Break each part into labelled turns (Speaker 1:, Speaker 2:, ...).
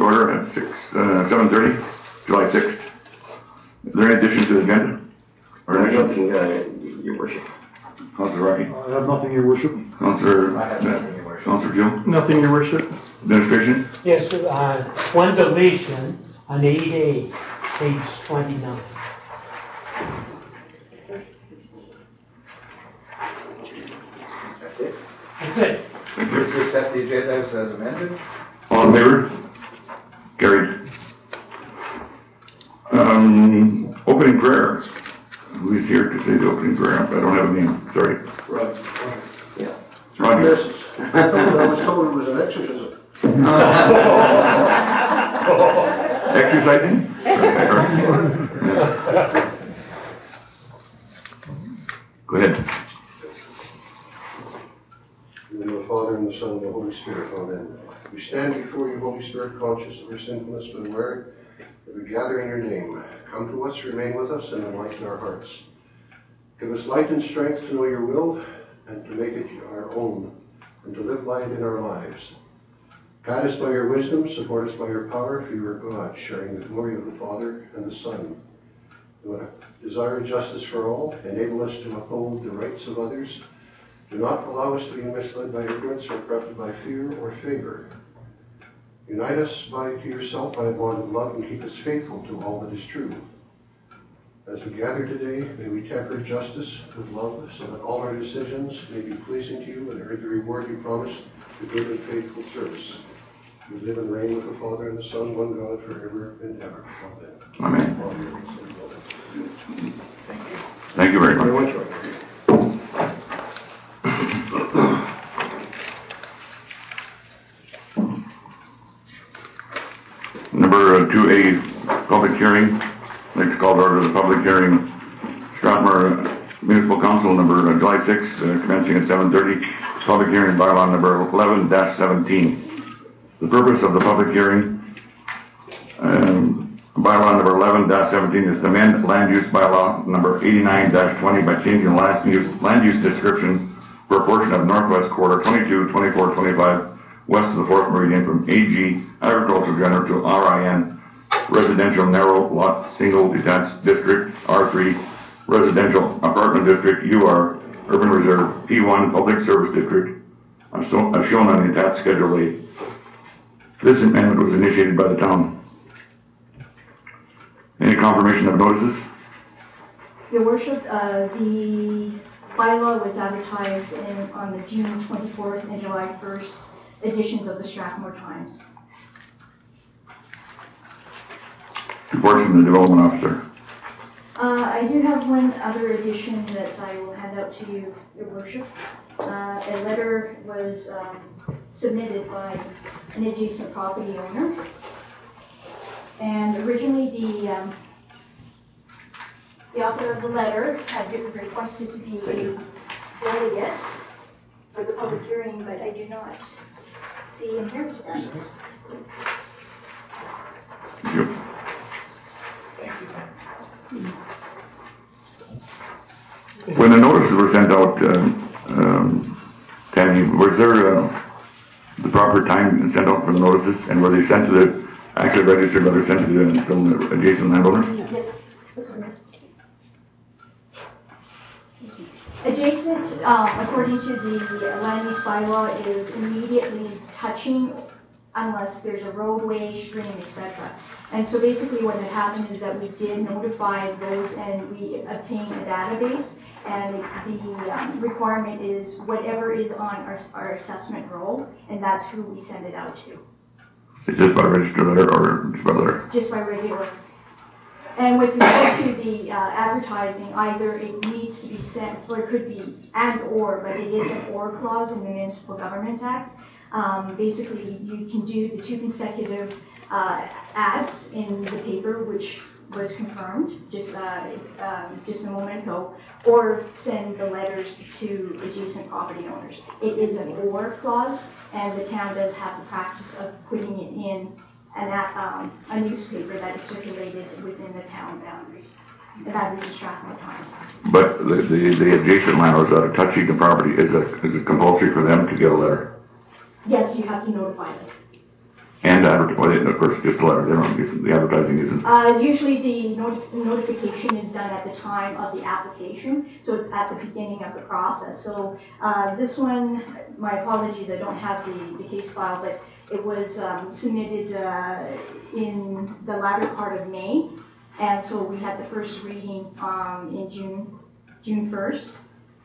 Speaker 1: to order at 7:30, July 6th. Is there any additions to the agenda? Or
Speaker 2: nothing, Your Worship.
Speaker 1: Councillor Rocky?
Speaker 3: I have nothing, Your Worship.
Speaker 1: Councillor?
Speaker 2: I have nothing, Your Worship.
Speaker 1: Councillor Gill?
Speaker 3: Nothing, Your Worship.
Speaker 1: Administration?
Speaker 4: Yes, one deletion on 8A, page 29.
Speaker 2: That's it.
Speaker 4: That's it.
Speaker 1: Thank
Speaker 2: Move
Speaker 1: you.
Speaker 2: to accept the agenda as amended.
Speaker 1: All in favor? Carried. Opening prayer. Who is here to say the opening prayer? I don't have a name, sorry.
Speaker 5: Right.
Speaker 2: Yeah.
Speaker 1: Roger.
Speaker 5: Yes. I was told it was an exorcism.
Speaker 1: Exercising? Go ahead.
Speaker 5: In the name of the Father, and the Son, and the Holy Spirit. Amen. We stand before you, Holy Spirit, conscious of our sinfulness, but aware that we gather in your name. Come to us, remain with us, and enlighten our hearts. Give us light and strength to know your will, and to make it our own, and to live by it in our lives. Guide us by your wisdom, support us by your power, for you are God, sharing the glory of the Father and the Son. You desire justice for all, enable us to uphold the rights of others. Do not allow us to be misled by ignorance or corrupted by fear or favor. Unite us to yourself by a bond of love, and keep us faithful to all that is true. As we gather today, may we temper justice with love, so that all our decisions may be pleasing to you and earn the reward you promised to good and faithful service. We live and reign with the Father and the Son, one God, forever and ever. Amen.
Speaker 1: Amen. Thank you very much. Number 2A, public hearing. Next call to order the public hearing. Strathmore Municipal Council number July 6th, commencing at 7:30. Public hearing bylaw number 11-17. The purpose of the public hearing, bylaw number 11-17 is to amend land use bylaw number 89-20 by changing land use description for a portion of Northwest Quarter 22, 24, 25 west of the 4th Meridian from AG Agricultural General to RIN Residential Narrow Lot Single Detached District, R3 Residential Apartment District, UR Urban Reserve, P1 Public Service District, as shown on the attached Schedule A. This amendment was initiated by the town. Any confirmation of notices?
Speaker 6: Your Worship, the bylaw was advertised on the June 24th and July 1st editions of the Strathmore Times.
Speaker 1: Report from the Development Officer.
Speaker 6: I do have one other edition that I will hand out to you, Your Worship. A letter was submitted by an adjacent property owner. And originally the author of the letter had requested to be a delegate for the public hearing, but I do not see him here tonight.
Speaker 1: Thank you.
Speaker 2: Thank you.
Speaker 1: When the notices were sent out, Tammy, was there the proper time sent out for the notices, and were they sent to the actually registered letter sent to from the adjacent landowner?
Speaker 6: Yes, this one. Adjacent, according to the land use bylaw, is immediately touching unless there's a roadway, stream, etc. And so basically what had happened is that we did notify those and we obtained a database, and the requirement is whatever is on our assessment roll, and that's who we send it out to.
Speaker 1: Is this by registered letter or just by letter?
Speaker 6: Just by regular. And with regard to the advertising, either it needs to be sent, or it could be and or, but it is an or clause in the Municipal Government Act. Basically, you can do the 2 consecutive ads in the paper, which was confirmed just a moment ago, or send the letters to adjacent property owners. It is an or clause, and the town does have the practice of putting it in a newspaper that is circulated within the town boundaries. And that is the Strathmore Times.
Speaker 1: But the adjacent landowners that are touching the property, is it compulsory for them to get a letter?
Speaker 6: Yes, you have to notify them.
Speaker 1: And of course, just the letter, they don't use the advertising isn't.
Speaker 6: Usually the notification is done at the time of the application, so it's at the beginning of the process. So this one, my apologies, I don't have the case file, but it was submitted in the latter part of May, and so we had the first reading in June 1st,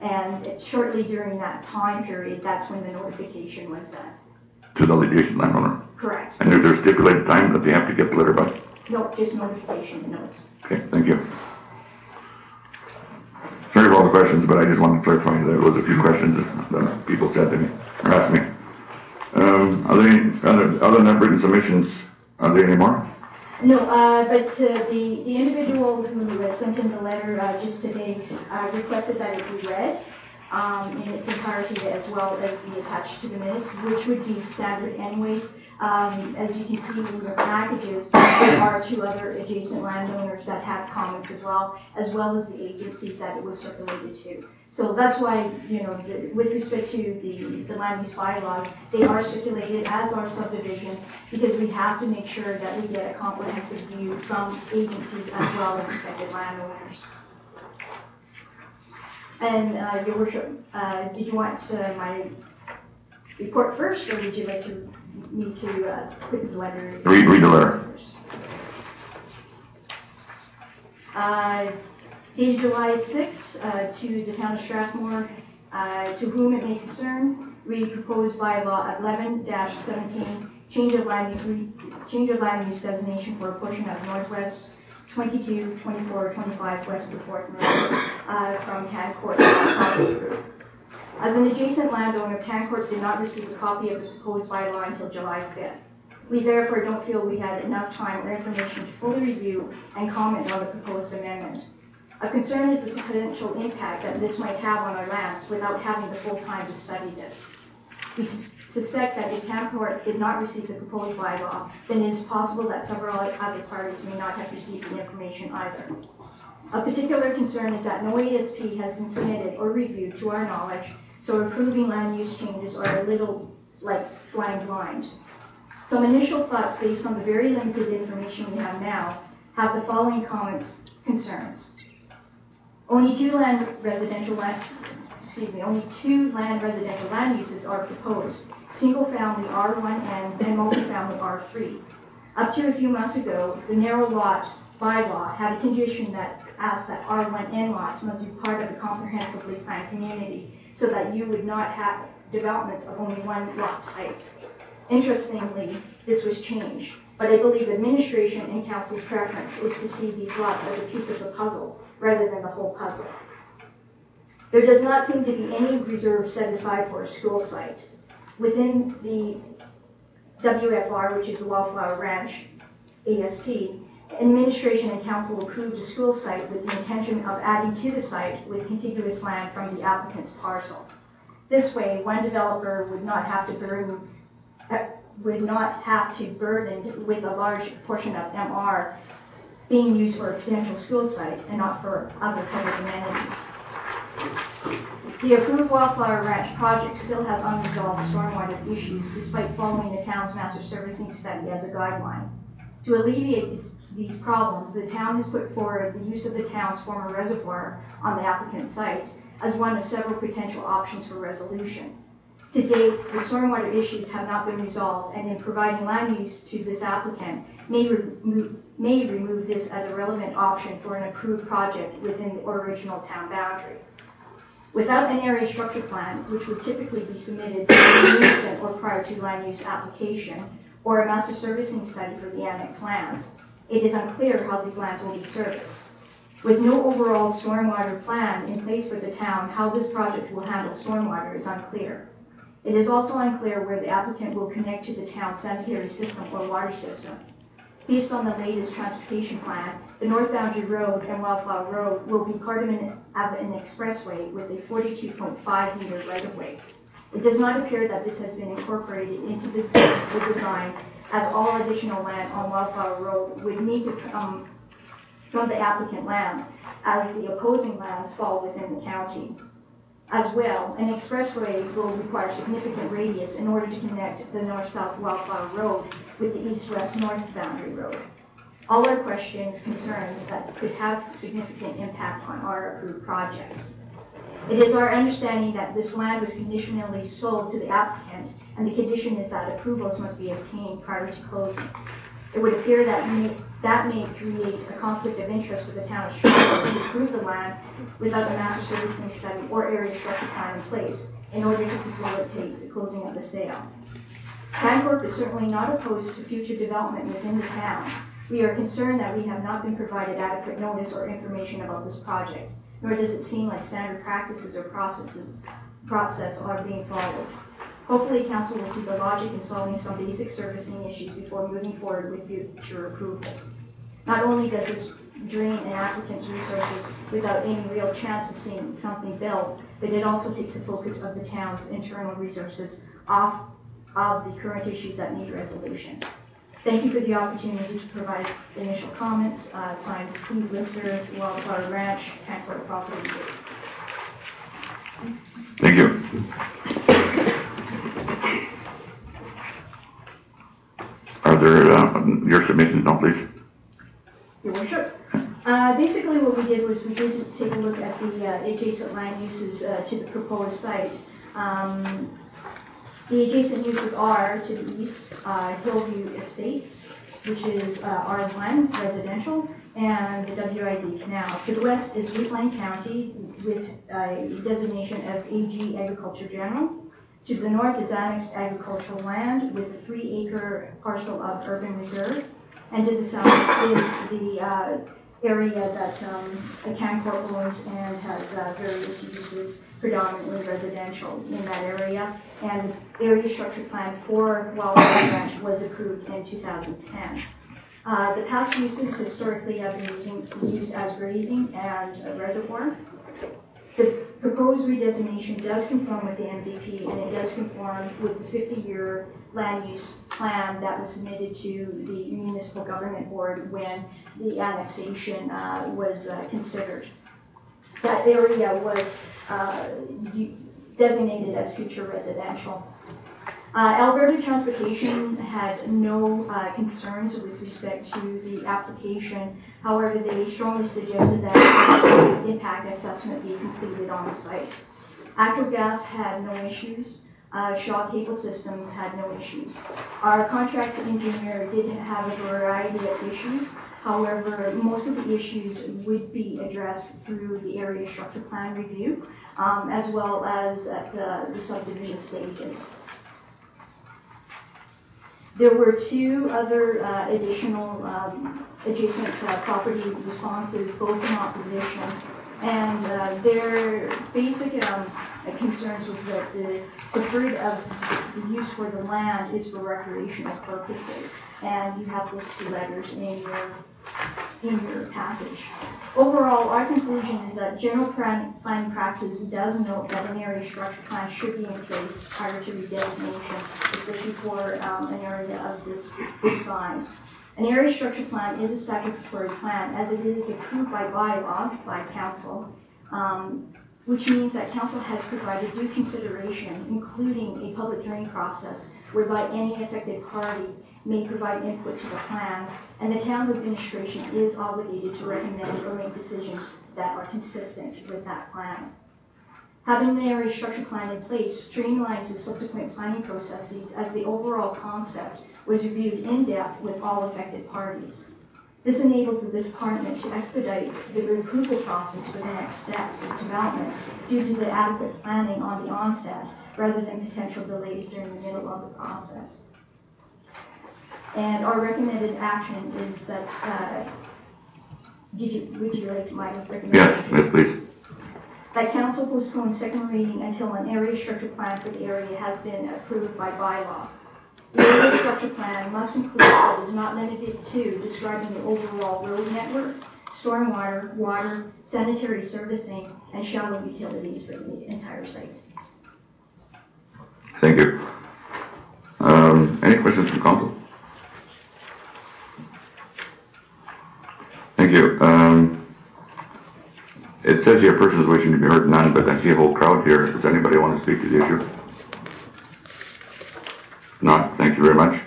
Speaker 6: and shortly during that time period, that's when the notification was done.
Speaker 1: To the adjacent landowner.
Speaker 6: Correct.
Speaker 1: And is there a stipulated time that they have to get the letter by?
Speaker 6: No, just notification notes.
Speaker 1: Okay, thank you. Sorry for all the questions, but I just wanted to clarify there was a few questions that people said to me, or asked me. Are there any, other than that written submissions, are there any more?
Speaker 6: No, but the individual who sent in the letter just today requested that it be read in its entirety as well as be attached to the minutes, which would be standard anyways. As you can see in the packages, there are two other adjacent landowners that have comments as well as the agencies that it was circulated to. So that's why, you know, with respect to the land use bylaws, they are circulated, as are subdivisions, because we have to make sure that we get a comprehensive view from agencies as well as affected landowners. And, Your Worship, did you want my report first, or would you like me to put the letter?
Speaker 1: Read the letter.
Speaker 6: Dated July 6, to the town of Strathmore, to whom it may concern, read proposed bylaw 11-17, change of land use designation for a portion of Northwest 22, 24, 25 west of Fort Road from Cancourt Property Group. As an adjacent landowner, Cancourt did not receive a copy of the proposed bylaw until July 5th. We therefore don't feel we had enough time or information to fully review and comment on the proposed amendment. A concern is the potential impact that this might have on our lands without having the full time to study this. We suspect that if Cancourt did not receive the proposed bylaw, then it is possible that several other parties may not have received the information either. A particular concern is that no ASP has been submitted or reviewed to our knowledge, so approving land use changes are a little like flying blind. Some initial thoughts based on the very limited information we have now have the following concerns. Only two land residential land uses are proposed, single-family R1N and multifamily R3. Up to a few months ago, the narrow lot bylaw had a condition that asked that R1N lots must be part of a comprehensively planned community so that you would not have developments of only one lot type. Interestingly, this was changed, but I believe administration and council's preference is to see these lots as a piece of the puzzle rather than the whole puzzle. There does not seem to be any reserve set aside for a school site. Within the WFR, which is the Wildflower Ranch ASP, administration and council approved a school site with the intention of adding to the site with contiguous land from the applicant's parcel. This way, one developer would not have to burden with a large portion of MR being used for a potential school site and not for other public amenities. The approved Wildflower Ranch project still has unresolved stormwater issues despite following the town's master servicing study as a guideline. To alleviate these problems, the town has put forward the use of the town's former reservoir on the applicant's site as one of several potential options for resolution. To date, the stormwater issues have not been resolved, and in providing land use to this applicant may remove this as a relevant option for an approved project within the original town boundary. Without an area structure plan, which would typically be submitted in unison or prior to land use application, or a master servicing study for the annexed lands, it is unclear how these lands will be serviced. With no overall stormwater plan in place for the town, how this project will handle stormwater is unclear. It is also unclear where the applicant will connect to the town's sanitary system or water system. Based on the latest transportation plan, the North Boundary Road and Wildflower Road will be part of an expressway with a 42.5 meter right-of-way. It does not appear that this has been incorporated into the design, as all additional land on Wildflower Road would need to come from the applicant lands, as the opposing lands fall within the county. As well, an expressway will require significant radius in order to connect the north-south Wildflower Road with the east-west north boundary road. All are questions, concerns that could have significant impact on our approved project. It is our understanding that this land was conditionally sold to the applicant, and the condition is that approvals must be obtained prior to closing. It would appear that may create a conflict of interest with the town of Strathmore to approve the land without a master servicing study or area structure plan in place in order to facilitate the closing of the sale. Cancorp is certainly not opposed to future development within the town. We are concerned that we have not been provided adequate notice or information about this project, nor does it seem like standard practices or process are being followed. Hopefully, Council will see the logic in solving some basic servicing issues before moving forward with future approvals. Not only does this drain an applicant's resources without any real chance of seeing something built, but it also takes the focus of the town's internal resources off of the current issues that need resolution. Thank you for the opportunity to provide initial comments. Signed, Steve Lister, Wildflower Ranch, Cancorp Property Group.
Speaker 1: Thank you. Are there your submissions now, please?
Speaker 6: Your Worship. Basically what we did was we did take a look at the adjacent land uses to the proposed site. The adjacent uses are, to the east, Hillview Estates, which is R1 residential, and the WID Canal. To the west is Wheatland County with a designation of AG Agriculture General. To the north is annexed agricultural land with a 3-acre parcel of urban reserve. And to the south is the area that Cancorp owns and has various uses, predominantly residential in that area. And the area structure plan for Wildflower Ranch was approved in 2010. The past uses historically have been used as grazing and a reservoir. The proposed redesignation does conform with the MDP, and it does conform with the 50-year land use plan that was submitted to the Municipal Government Board when the annexation was considered. That area was designated as future residential. Alberta Transportation had no concerns with respect to the application. However, they strongly suggested that an impact assessment be completed on the site. Acrogas had no issues. Shaw Cable Systems had no issues. Our contract engineer did have a variety of issues. However, most of the issues would be addressed through the area structure plan review, as well as at the subdivision stages. There were 2 other additional adjacent property responses, both in opposition, and their basic concerns was that the preferred of the use for the land is for recreational purposes, and you have those 2 letters in your package. Overall, our conclusion is that general planning practice does note that an area structure plan should be in place prior to redesignation, especially for an area of this size. An area structure plan is a statutory plan as it is approved by bylaw by council, which means that council has provided due consideration, including a public hearing process whereby any affected party may provide input to the plan, and the town's administration is obligated to recommend or make decisions that are consistent with that plan. Having the area structure plan in place streamlines the subsequent planning processes as the overall concept was reviewed in depth with all affected parties. This enables the department to expedite the approval process for the next steps of development due to the adequate planning on the onset rather than potential delays during the middle of the process. And our recommended action is that, would you like my recommendation?
Speaker 1: Yes, please.
Speaker 6: That council postpone second reading until an area structure plan for the area has been approved by bylaw. The area structure plan must include but is not limited to describing the overall road network, stormwater, water, sanitary servicing, and shallow utilities for the entire site.
Speaker 1: Thank you. Any questions from council? Thank you. It's says here, persons wishing to be heard, none, but I see a whole crowd here. Does anybody want to speak to the issue? Not, thank you very much.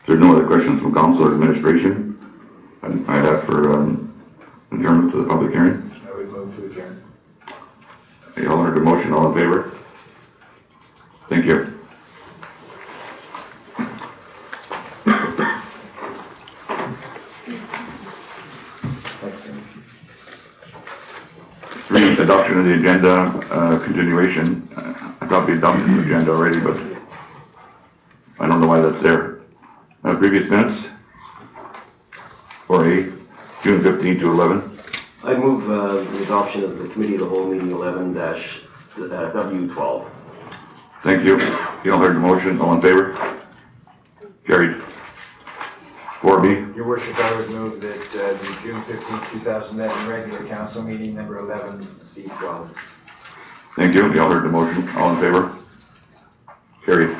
Speaker 1: If there's no other questions from council or administration, I'd ask for adjournment to the public hearing.
Speaker 2: I would move to adjourn.
Speaker 1: You all heard the motion, all in favor? Thank you. Three, adoption of the agenda, continuation. I thought we adopted the agenda already, but I don't know why that's there. Previous minutes for June 15 to 11.
Speaker 7: I move the adoption of the committee of the whole meeting 11-W12.
Speaker 1: Thank you. You all heard the motion. All in favor? Carried. 4B.
Speaker 2: Your worship, I would move that the June 15th, 2011 regular council meeting number 11, C12.
Speaker 1: Thank you. You all heard the motion. All in favor? Carried.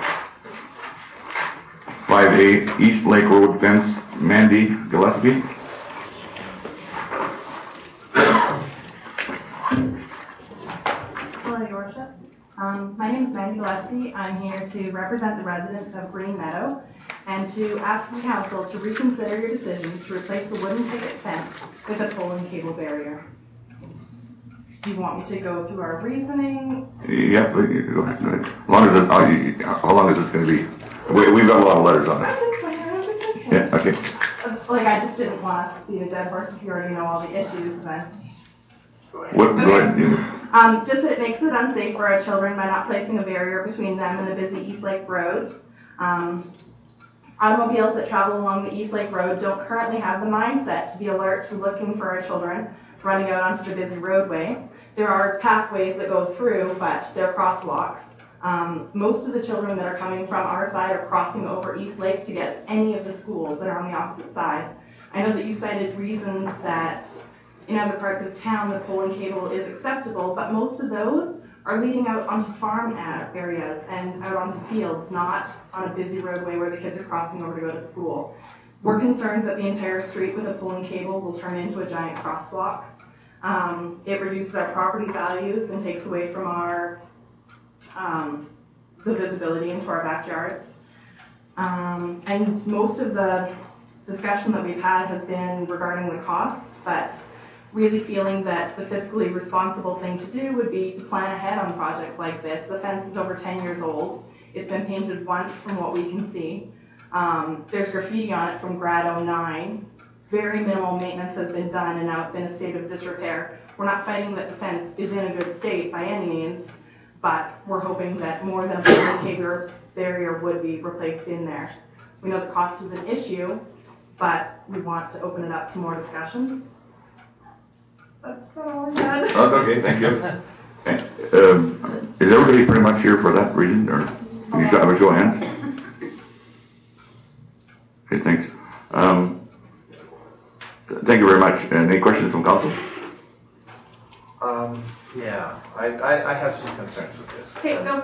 Speaker 1: 5A, East Lake Road Fence, Mandy Gillespie.
Speaker 8: Hello, Your Worship. My name is Mandy Gillespie. I'm here to represent the residents of Green Meadow and to ask the council to reconsider your decision to replace the wooden picket fence with a pole and cable barrier. Do you want me to go through our reasoning?
Speaker 1: Yeah, please, go ahead. As long as how long is this going to be? We've got a lot of letters on it. Yeah, okay.
Speaker 8: Like, I just didn't want to beat a dead horse if you already know all the issues, then.
Speaker 1: Go ahead.
Speaker 8: Just that it makes it unsafe for our children by not placing a barrier between them and the busy East Lake Road. Automobiles that travel along the East Lake Road don't currently have the mindset to be alert to looking for our children running out onto the busy roadway. There are pathways that go through, but they're crosswalks. Most of the children that are coming from our side are crossing over East Lake to get any of the schools that are on the opposite side. I know that you cited reasons that in other parts of town the pole and cable is acceptable, but most of those are leading out onto farm areas and out onto fields, not on a busy roadway where the kids are crossing over to go to school. We're concerned that the entire street with a pole and cable will turn into a giant crosswalk. It reduces our property values and takes away from our the visibility into our backyards. And most of the discussion that we've had has been regarding the costs, but really feeling that the fiscally responsible thing to do would be to plan ahead on projects like this. The fence is over 10 years old. It's been painted once from what we can see. There's graffiti on it from grad 09. Very minimal maintenance has been done and now it's in a state of disrepair. We're not fighting that the fence is in a good state by any means, but we're hoping that more than a pole and cable barrier would be replaced in there. We know the cost is an issue, but we want to open it up to more discussion. That's all I had.
Speaker 1: Oh, okay, thank you. Is everybody pretty much here for that reason, or can you have a show of hands? Okay, thanks. Thank you very much. Any questions from council?
Speaker 9: Yeah, I have some concerns with this.
Speaker 8: Okay, go.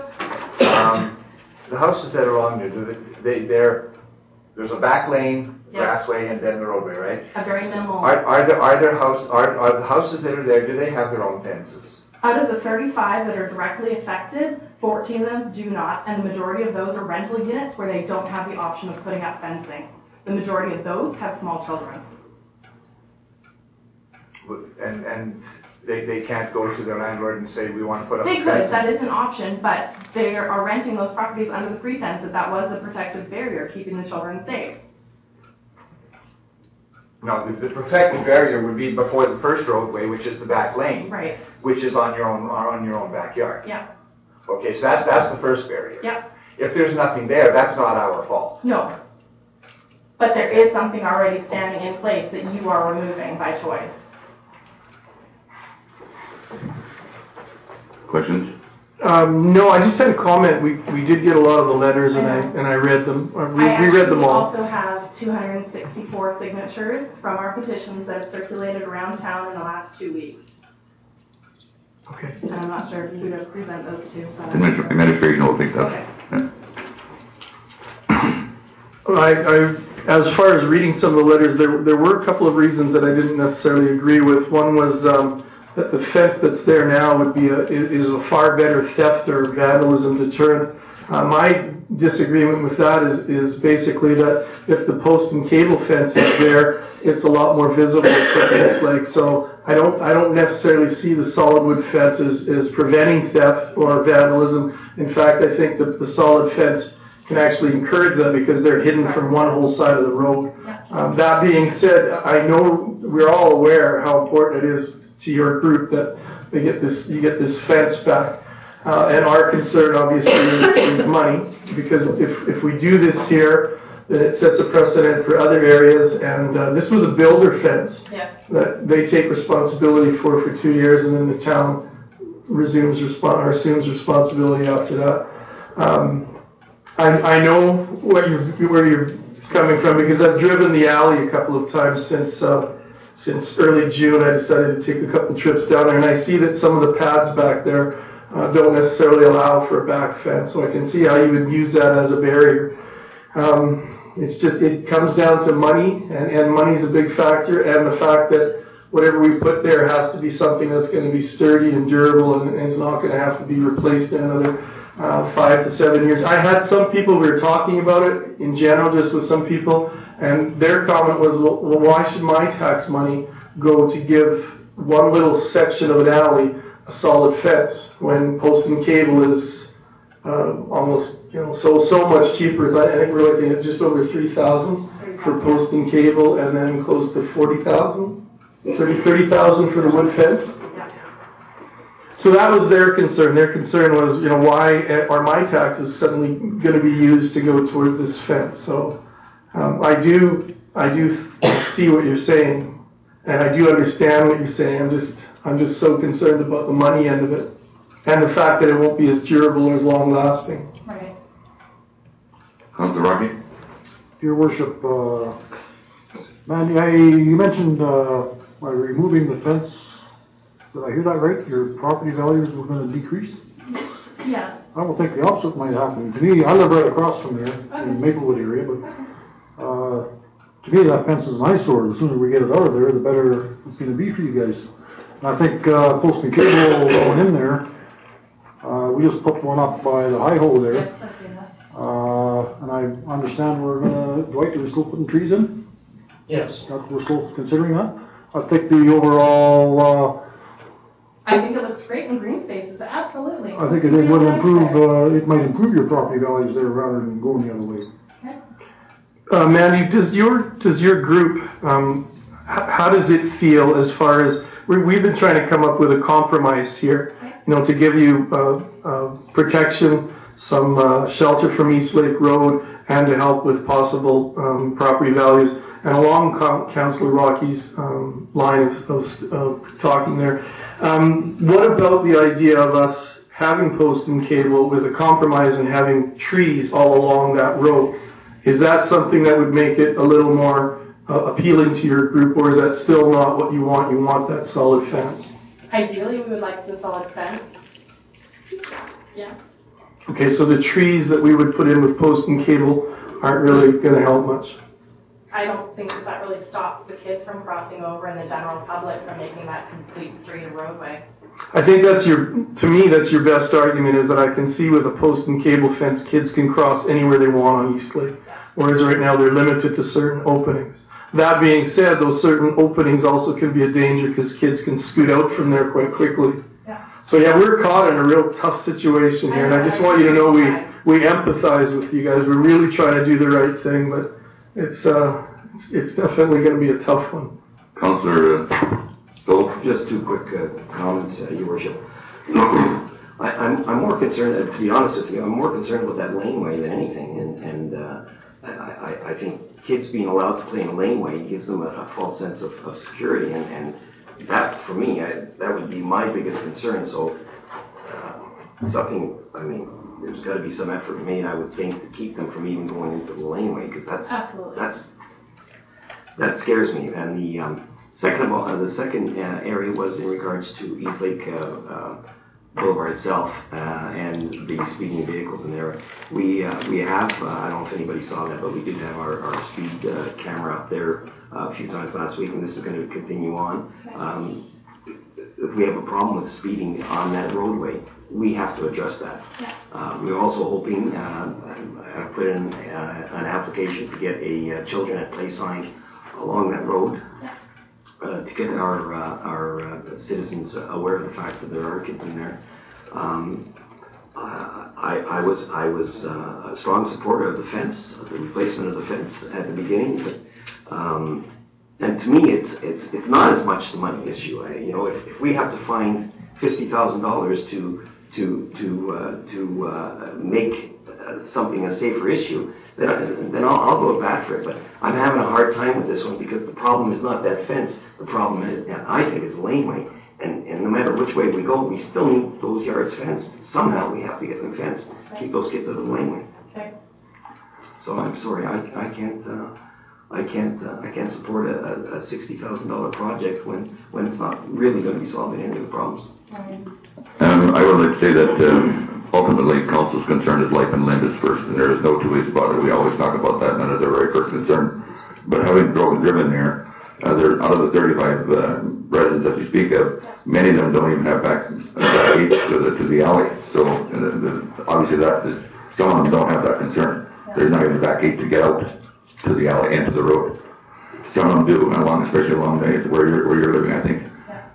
Speaker 9: The houses that are along there, there's a back lane,
Speaker 8: Yes.
Speaker 9: grassway, and then the roadway, right?
Speaker 8: A very minimal.
Speaker 9: Are the houses that are there, do they have their own fences?
Speaker 8: Out of the 35 that are directly affected, 14 of them do not, and the majority of those are rental units where they don't have the option of putting up fencing. The majority of those have small children.
Speaker 9: And they can't go to their landlord and say, we want to put up
Speaker 8: They
Speaker 9: a
Speaker 8: could,
Speaker 9: fence?
Speaker 8: that is an option, but they are renting those properties under the pretense that that was a protective barrier keeping the children safe.
Speaker 9: No, the protective barrier would be before the first roadway, which is the back lane.
Speaker 8: Right.
Speaker 9: Which is on your own backyard.
Speaker 8: Yeah.
Speaker 9: Okay, so that's the first barrier.
Speaker 8: Yeah.
Speaker 9: If there's nothing there, that's not our fault.
Speaker 8: No. But there is something already standing in place that you are removing by choice.
Speaker 1: Questions?
Speaker 3: No, I just had a comment. We did get a lot of the letters, and I read them. We read them all.
Speaker 8: I also have 264 signatures from our petitions that have circulated around town in the last 2 weeks.
Speaker 3: Okay.
Speaker 8: And I'm not sure who to present those to. But
Speaker 1: Administration will take that.
Speaker 8: Okay.
Speaker 1: Yeah.
Speaker 3: I as far as reading some of the letters, there were a couple of reasons that I didn't necessarily agree with. One was that the fence that's there now is a far better theft or vandalism deterrent. My disagreement with that is basically that if the post and cable fence is there, it's a lot more visible for East Lake. So I don't necessarily see the solid wood fence as preventing theft or vandalism. In fact, I think that the solid fence can actually encourage that because they're hidden from one whole side of the road. That being said, I know we're all aware how important it is to your group that you get this fence back. And our concern obviously is money, because if we do this here, then it sets a precedent for other areas. And this was a builder fence that they take responsibility for 2 years, and then the town assumes responsibility after that. I know where you're coming from, because I've driven the alley a couple of times since early June. I decided to take a couple trips down there, and I see that some of the pads back there don't necessarily allow for a back fence, so I can see how you would use that as a barrier. It comes down to money, and money's a big factor, and the fact that whatever we put there has to be something that's going to be sturdy and durable, and is not going to have to be replaced in another 5 to 7 years. I had some people, we were talking about it in general, just with some people, and their comment was, well, why should my tax money go to give one little section of an alley a solid fence when post and cable is almost, so much cheaper? I think we're looking at just over $3,000 for post and cable, and then close to $40,000, $30,000 for the wood fence. So that was their concern. Their concern was, why are my taxes suddenly going to be used to go towards this fence? So I do see what you're saying, and I do understand what you're saying. I'm just so concerned about the money end of it, and the fact that it won't be as durable or as long lasting.
Speaker 6: Right.
Speaker 1: Councilor Rocky?
Speaker 10: Your Worship, Mandy, you mentioned by removing the fence, did I hear that right? Your property values were going to decrease?
Speaker 6: Yeah.
Speaker 10: I don't think the opposite might happen. To me, I live right across from there in Maplewood area, but to me that fence is an eyesore. The sooner we get it out of there, the better it's going to be for you guys. And I think post and cable going in there, we just put one up by the high hole there.
Speaker 6: Yes, I see that.
Speaker 10: And I understand we're going to, Dwight, are we still putting trees in?
Speaker 4: Yes.
Speaker 10: We're still considering that? I think the overall,
Speaker 8: I think it looks great in green spaces, absolutely.
Speaker 10: I think it would improve, it might improve your property values there rather than going the other way.
Speaker 3: Mandy, does your group, how does it feel as far as, we've been trying to come up with a compromise here, to give you protection, some shelter from East Lake Road, and to help with possible property values. And along Councillor Rocky's line of talking there, what about the idea of us having post and cable with a compromise and having trees all along that road? Is that something that would make it a little more appealing to your group, or is that still not what you want? You want that solid fence?
Speaker 8: Ideally, we would like the solid fence. Yeah.
Speaker 3: Okay, so the trees that we would put in with post and cable aren't really going to help much.
Speaker 8: I don't think that really stops the kids from crossing over and the general public from making that complete straight roadway.
Speaker 3: I think to me, that's your best argument, is that I can see with a post and cable fence, kids can cross anywhere they want on East Lake, whereas right now they're limited to certain openings. That being said, those certain openings also can be a danger because kids can scoot out from there quite quickly.
Speaker 8: Yeah.
Speaker 3: So yeah, we're caught in a real tough situation here, and I just want you to know we empathize with you guys. We're really trying to do the right thing, but it's definitely going to be a tough one.
Speaker 1: Councilor Phillips?
Speaker 7: Just two quick comments, Your Worship. I'm more concerned, to be honest with you, I'm more concerned with that laneway than anything, and I think kids being allowed to play in a laneway gives them a false sense of security, and that, for me, that would be my biggest concern. So there's got to be some effort made, I would think, to keep them from even going into the laneway, because that scares me. And the second area was in regards to East Lake boulevard itself and the speeding vehicles in there. We have, I don't know if anybody saw that, but we did have our speed camera up there a few times last week, and this is going to continue on. If we have a problem with speeding on that roadway, we have to address that. We're also hoping, I put in an application to get a children at play sign along that road to get our citizens aware of the fact that there are kids in there. I was a strong supporter of the fence, the replacement of the fence at the beginning, but and to me, it's not as much the money issue. If we have to find $50,000 to make something a safer issue, then I'll go back for it. But I'm having a hard time with this one because the problem is not that fence. The problem is, I think, is the laneway. And no matter which way we go, we still need those yards fenced. Somehow we have to get them fenced. Keep those kids out of the laneway.
Speaker 8: Okay.
Speaker 7: So I'm sorry, I can't support a $60,000 project when it's not really going to be solving any of the problems.
Speaker 1: I would like to say that ultimately council's concern is life and limb is first, and there is no two ways about it. We always talk about that, and that is our very first concern. But having driven there, out of the 35 residents that you speak of, many of them don't even have back gates to the alley. So obviously some of them don't have that concern. There's not even a back gate to get out to the alley and to the road. Some of them do, and especially along where you're living, I think.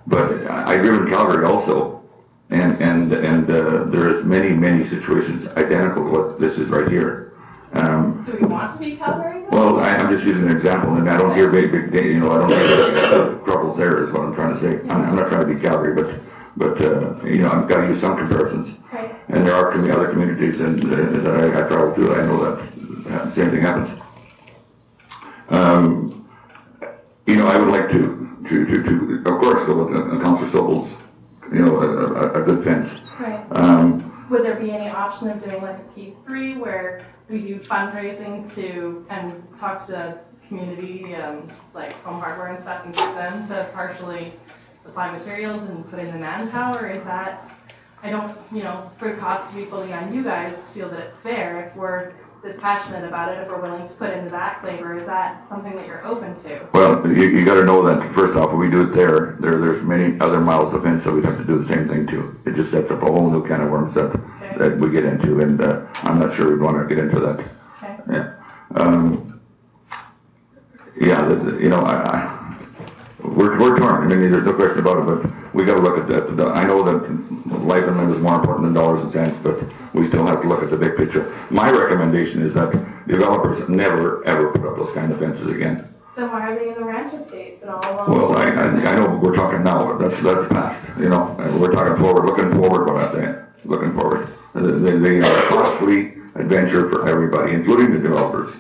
Speaker 1: But I live in Calgary also, and there's many situations identical to what this is right here.
Speaker 8: Do we want to be Calgary?
Speaker 1: Well, I'm just using an example, and I don't hear big, I don't hear troubles there is what I'm trying to say. I'm not trying to be Calgary, but I've got to use some comparisons.
Speaker 8: Right.
Speaker 1: And there are other communities that I travel through. I know that the same thing happens. I would like to of course, go with Councillor Sobel's, a good fence.
Speaker 8: Right. Would there be any option of doing like a P3 where we do fundraising and talk to the community, like Home Hardware and stuff, and get them to partially supply materials and put in the manpower? Is that, I don't, for the cost to be fully on you guys, feel that it's fair if we're this passionate about it, if we're willing to put in the back labor? Is that something that you're open to?
Speaker 1: Well, you got to know that first off, when we do it there's many other miles of fence, so we'd have to do the same thing too. It just sets up a whole new can of worms that we get into, and I'm not sure we'd want to get into that.
Speaker 8: Okay.
Speaker 1: Yeah. We're torn. I mean, there's no question about it, but we got to look at that. I know that life and limb is more important than dollars and cents, but we still have to look at the big picture. My recommendation is that developers never, ever put up those kind of fences again.
Speaker 8: Then why are they in the ranch estates and all along?
Speaker 1: Well, I know we're talking now. That's past. We're talking forward, looking forward. What I'm saying, looking forward. They are a costly adventure for everybody, including the developers,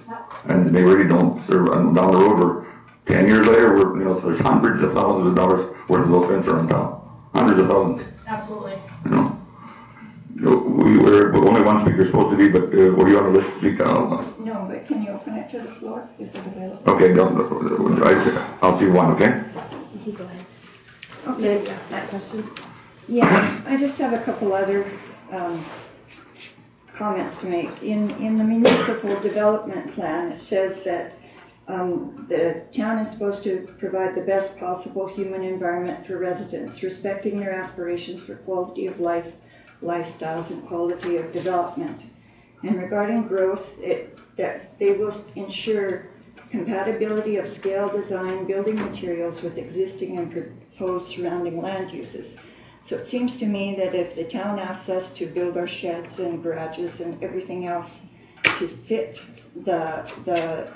Speaker 1: and they really don't serve down the road. We're 10 years later, so there's hundreds of thousands of dollars worth of those fences around town. Hundreds of thousands.
Speaker 8: Absolutely.
Speaker 1: We're only one speaker supposed to be, but were you on the list to speak?
Speaker 11: No, but can you open it to the floor? Is it available?
Speaker 1: Okay, I'll see one, okay?
Speaker 11: Go ahead. Okay, ask that question. Yeah, I just have a couple other comments to make. In the municipal development plan, it says that the town is supposed to provide the best possible human environment for residents, respecting their aspirations for quality of life, lifestyles, and quality of development. And regarding growth, that they will ensure compatibility of scale, design, building materials with existing and proposed surrounding land uses. So it seems to me that if the town asks us to build our sheds and garages and everything else to fit the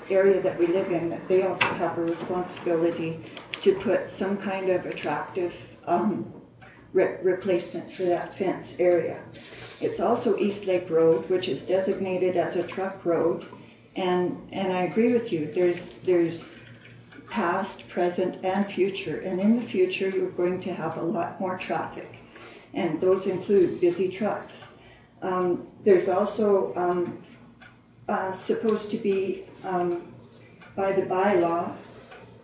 Speaker 11: area that we live in, that they also have a responsibility to put some kind of attractive replacement for that fence area. It's also East Lake Road, which is designated as a truck road, and I agree with you. There's past, present, and future, and in the future you're going to have a lot more traffic, and those include busy trucks. There's also supposed to be, by the bylaw,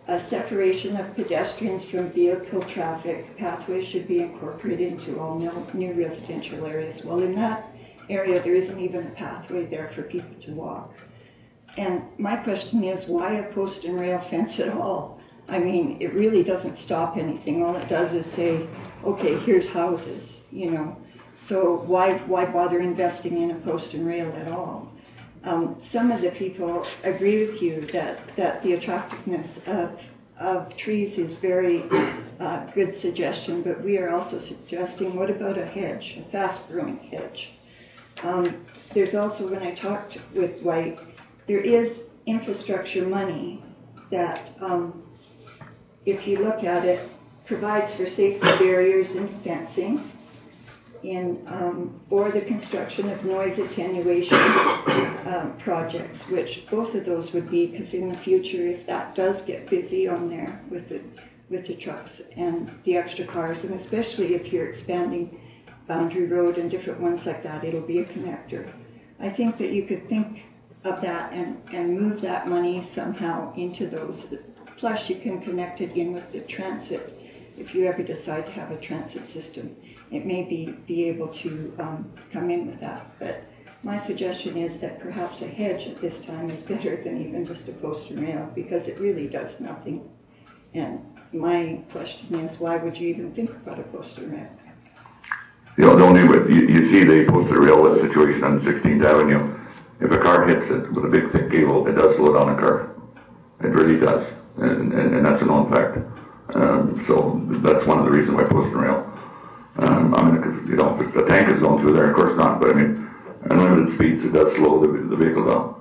Speaker 11: a separation of pedestrians from vehicle traffic. Pathways should be incorporated into all new residential areas. Well, in that area, there isn't even a pathway there for people to walk. And my question is, why a post and rail fence at all? I mean, it really doesn't stop anything. All it does is say, okay, here's houses, you know. So why bother investing in a post and rail at all? Some of the people agree with you that the attractiveness of trees is very good suggestion, but we are also suggesting, what about a hedge, a fast-growing hedge? There's also, when I talked with White, there is infrastructure money that, if you look at it, provides for safety barriers and fencing, or the construction of noise attenuation projects, which both of those would be, because in the future, if that does get busy on there with the trucks and the extra cars, and especially if you're expanding Boundary Road and different ones like that, it'll be a connector. I think that you could think of that and move that money somehow into those. Plus, you can connect it in with the transit. If you ever decide to have a transit system, it may be able to come in with that. But my suggestion is that perhaps a hedge at this time is better than even just a post and rail, because it really does nothing. And my question is, why would you even think about a post and rail?
Speaker 1: The only way, you see the post and rail situation on 16th Avenue. If a car hits it with a big thick cable, it does slow down a car. It really does. And that's a known fact. So that's one of the reasons why post and rail. I mean, you know, if the tank is going through there, of course not, but I mean, unlimited speeds, it does slow the vehicle down.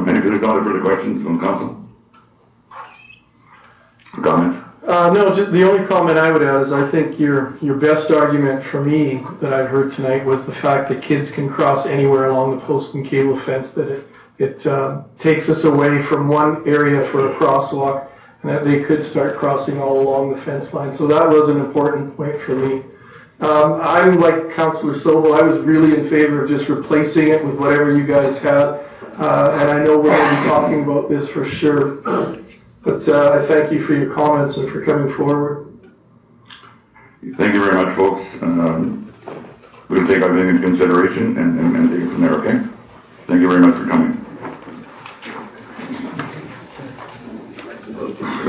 Speaker 1: And if there's no other further questions from council? Comments?
Speaker 3: No, just the only comment I would add is I think your best argument for me that I've heard tonight was the fact that kids can cross anywhere along the post and cable fence, that it takes us away from one area for a crosswalk, and that they could start crossing all along the fence line. So that was an important point for me. I'm like Councillor Sobel. I was really in favor of just replacing it with whatever you guys had. And I know we're going to be talking about this for sure. But I thank you for your comments and for coming forward.
Speaker 1: Thank you very much, folks. We'll take everything into consideration and take it from there, okay? Thank you very much for coming.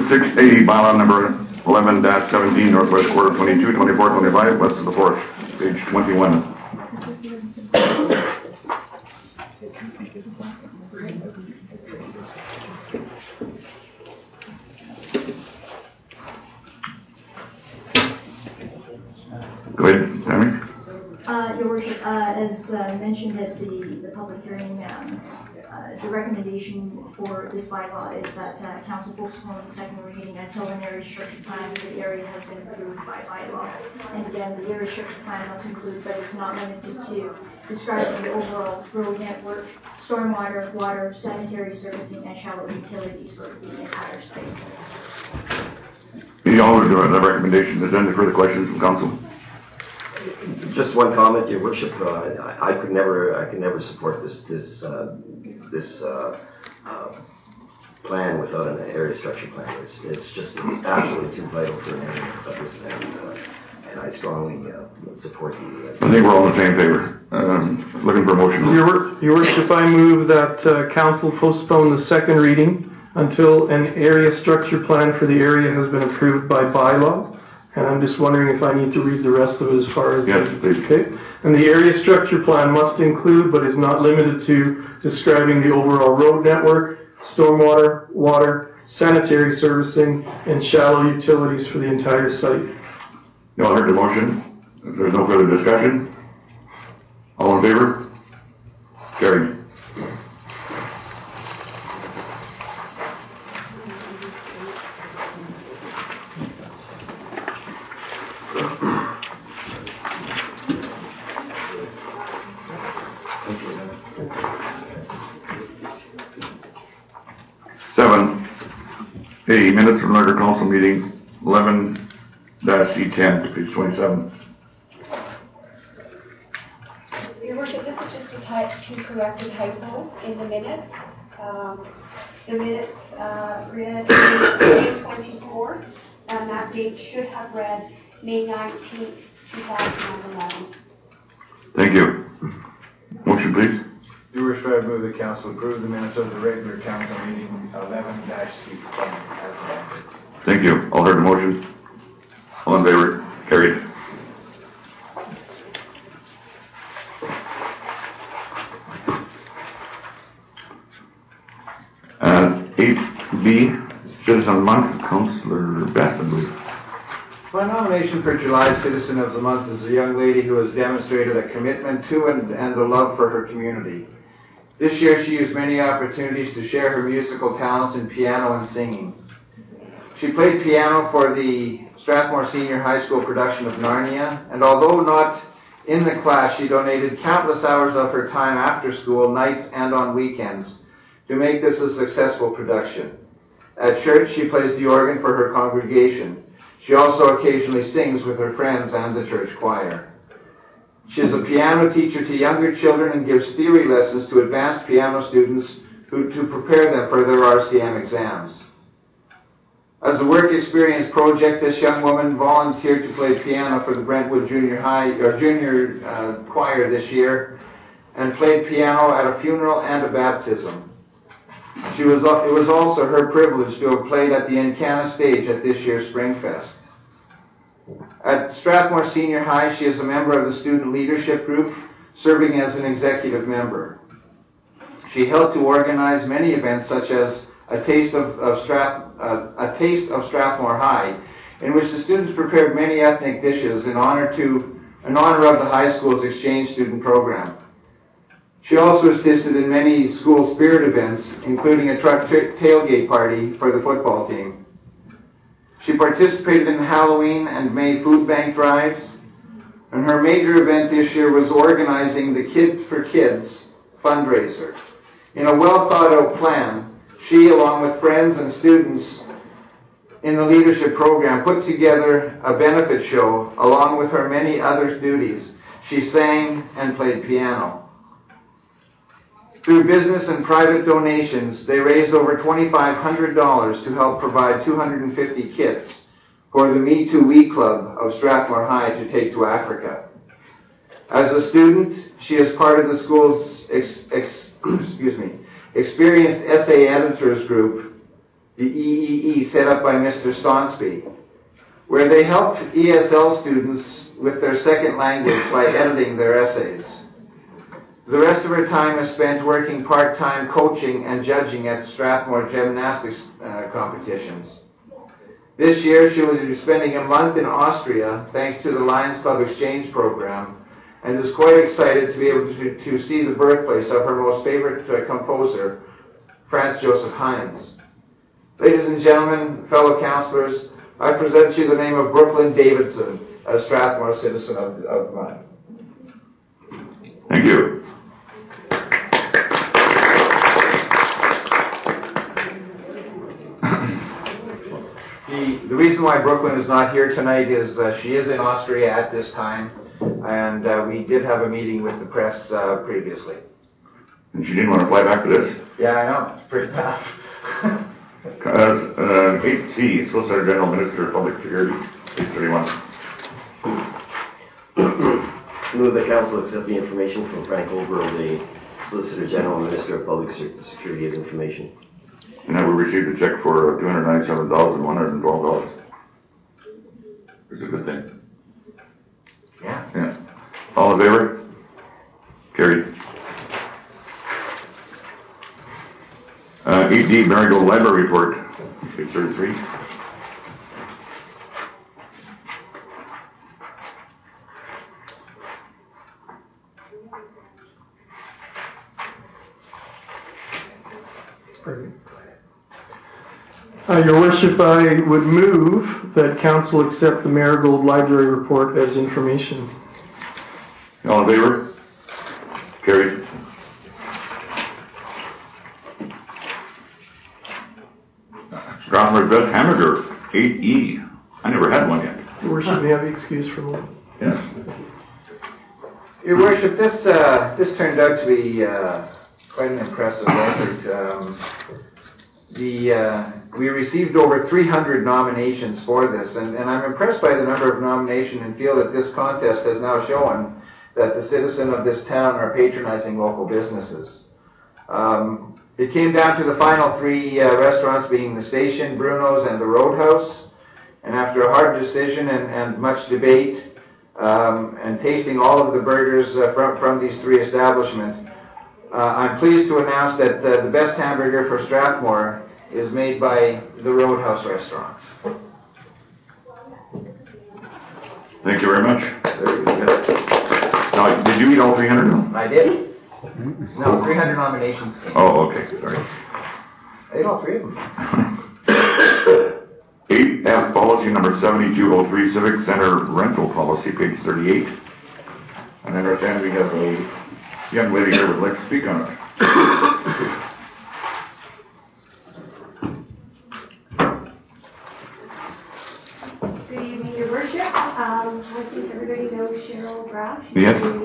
Speaker 1: 680 bylaw number 11-17, Northwest Quarter 22, 24, 25, west of the 4th, page 21. Go ahead, Tammy.
Speaker 6: Your Worship, as mentioned at the public hearing, the recommendation for this bylaw is that council postpone the second reading until an area structure plan for the area has been approved by bylaw. And again, the area structure plan must include, but is not limited to, describing the overall road network, stormwater, water, sanitary servicing, and shallow utilities for the entire site.
Speaker 1: Any other the recommendation? Is there any further questions from council?
Speaker 7: Just one comment, Your Worship. I could never support this plan without an area structure plan. It's absolutely too vital for an area of this, and I strongly support the.
Speaker 1: I think we're all in the same favor. Looking for a motion.
Speaker 3: Your Worship, I move that council postpone the second reading until an area structure plan for the area has been approved by bylaw. And I'm just wondering if I need to read the rest of it as far as...
Speaker 1: Yes, please.
Speaker 3: Okay. And the area structure plan must include, but is not limited to, describing the overall road network, stormwater, water, sanitary servicing, and shallow utilities for the entire site.
Speaker 1: You all heard the motion. If there's no further discussion, all in favor? Carried. Hey, minutes from regular council meeting 11-C10, page 27.
Speaker 12: Your Worship, this is just to correct a typo in the minutes. The minutes read May 24th, and that date should have read May 19th, 2011.
Speaker 1: Thank you. Motion, please.
Speaker 2: Your Worship, I move the council approve the minutes of the regular council meeting 11-C10 as amended.
Speaker 1: Thank you. All heard the motion? All in favor? Carried. And 8B, Citizen Month, Councillor Beth, I believe.
Speaker 2: My nomination for July Citizen of the Month is a young lady who has demonstrated a commitment to and a love for her community. This year she used many opportunities to share her musical talents in piano and singing. She played piano for the Strathmore Senior High School production of Narnia, and although not in the class, she donated countless hours of her time after school, nights, and on weekends to make this a successful production. At church, she plays the organ for her congregation. She also occasionally sings with her friends and the church choir. She is a piano teacher to younger children and gives theory lessons to advanced piano students to prepare them for their RCM exams. As a work experience project, this young woman volunteered to play piano for the Brentwood Junior Choir this year and played piano at a funeral and a baptism. It was also her privilege to have played at the Encana stage at this year's Springfest. At Strathmore Senior High, she is a member of the Student Leadership Group, serving as an executive member. She helped to organize many events such as a taste of Strathmore High, in which the students prepared many ethnic dishes in honor of the high school's exchange student program. She also assisted in many school spirit events, including a truck tailgate party for the football team. She participated in Halloween and May food bank drives, and her major event this year was organizing the Kid for Kids fundraiser. In a well-thought-out plan, she, along with friends and students in the leadership program, put together a benefit show along with her many other duties. She sang and played piano. Through business and private donations, they raised over $2,500 to help provide 250 kits for the Me Too We Club of Strathmore High to take to Africa. As a student, she is part of the school's experienced essay editors group, the EEE, set up by Mr. Stonsby, where they help ESL students with their second language by editing their essays. The rest of her time is spent working part-time coaching and judging at Strathmore gymnastics competitions. This year she will be spending a month in Austria thanks to the Lions Club exchange program, and is quite excited to be able to see the birthplace of her most favorite composer, Franz Joseph Heinz. Ladies and gentlemen, fellow councillors, I present you the name of Brooklyn Davidson, a Strathmore Citizen of the Month.
Speaker 1: Thank you.
Speaker 2: The reason why Brooklyn is not here tonight is she is in Austria at this time, and we did have a meeting with the press previously.
Speaker 1: And she didn't want to fly back to this?
Speaker 2: Yeah, I know. It's pretty tough.
Speaker 1: 8C, Solicitor General, Minister of Public Security, 831.
Speaker 7: Move the council accept the information from Frank Overall, the Solicitor General and Minister of Public Security as information.
Speaker 1: And that we received a check for $297,112. It's a good thing. Yeah. All in favor? Carried. 8D, Marigold Library Report, 833.
Speaker 3: Your Worship, I would move that Council accept the Marigold Library Report as information.
Speaker 1: All in favor? Carried. Strathmore's Best Hamburger, 8E. I never had one yet.
Speaker 3: Your Worship, may I be excused for a moment?
Speaker 1: Yes.
Speaker 2: Your Worship, this turned out to be quite an impressive record. we received over 300 nominations for this, and I'm impressed by the number of nominations and feel that this contest has now shown that the citizens of this town are patronizing local businesses. It came down to the final three restaurants being the Station, Bruno's, and the Roadhouse. And after a hard decision and much debate, and tasting all of the burgers from these three establishments, I'm pleased to announce that the best hamburger for Strathmore is made by the Roadhouse restaurant.
Speaker 1: Thank you very much. Now, did you eat all 300?
Speaker 2: I did. No, 300 nominations came.
Speaker 1: Oh, okay, sorry.
Speaker 2: I ate all three of them.
Speaker 1: 8F, policy number 7203, Civic Center rental policy, page 38. And I understand we have a young lady here who would like to speak on it.
Speaker 12: Good evening, Your Worship. I think everybody knows Cheryl Graff. She's
Speaker 1: Yes.
Speaker 12: the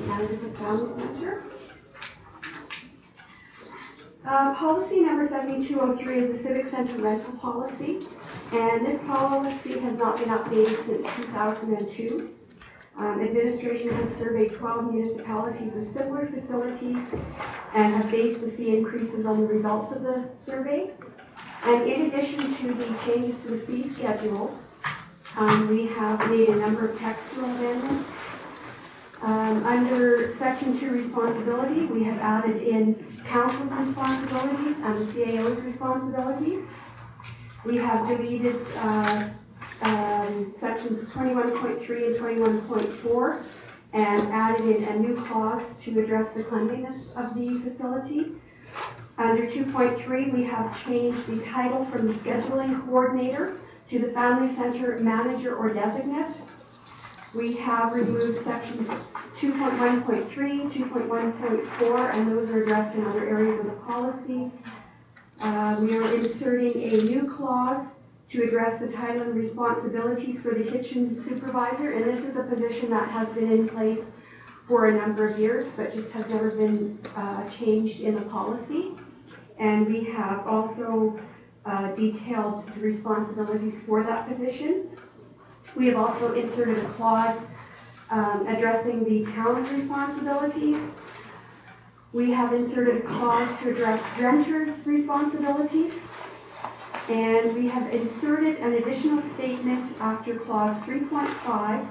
Speaker 12: manager for the Family Center. Policy number 7203 is the Civic Center rental policy, and this policy has not been updated since 2002. Administration has surveyed 12 municipalities with similar facilities and have based the fee increases on the results of the survey. And in addition to the changes to the fee schedule, we have made a number of textual amendments. Under Section 2 responsibility, we have added in council's responsibilities and the CAO's responsibilities. We have deleted sections 21.3 and 21.4 and added in a new clause to address the cleanliness of the facility. Under 2.3, we have changed the title from the scheduling coordinator to the family center manager or designate. We have removed sections 2.1.3, 2.1.4, and those are addressed in other areas of the policy. We are inserting a new clause to address the title and responsibilities for the kitchen supervisor, and this is a position that has been in place for a number of years, but just has never been changed in the policy. And we have also detailed the responsibilities for that position. We have also inserted a clause addressing the town's responsibilities. We have inserted a clause to address renters' responsibilities. And we have inserted an additional statement after clause 3.5,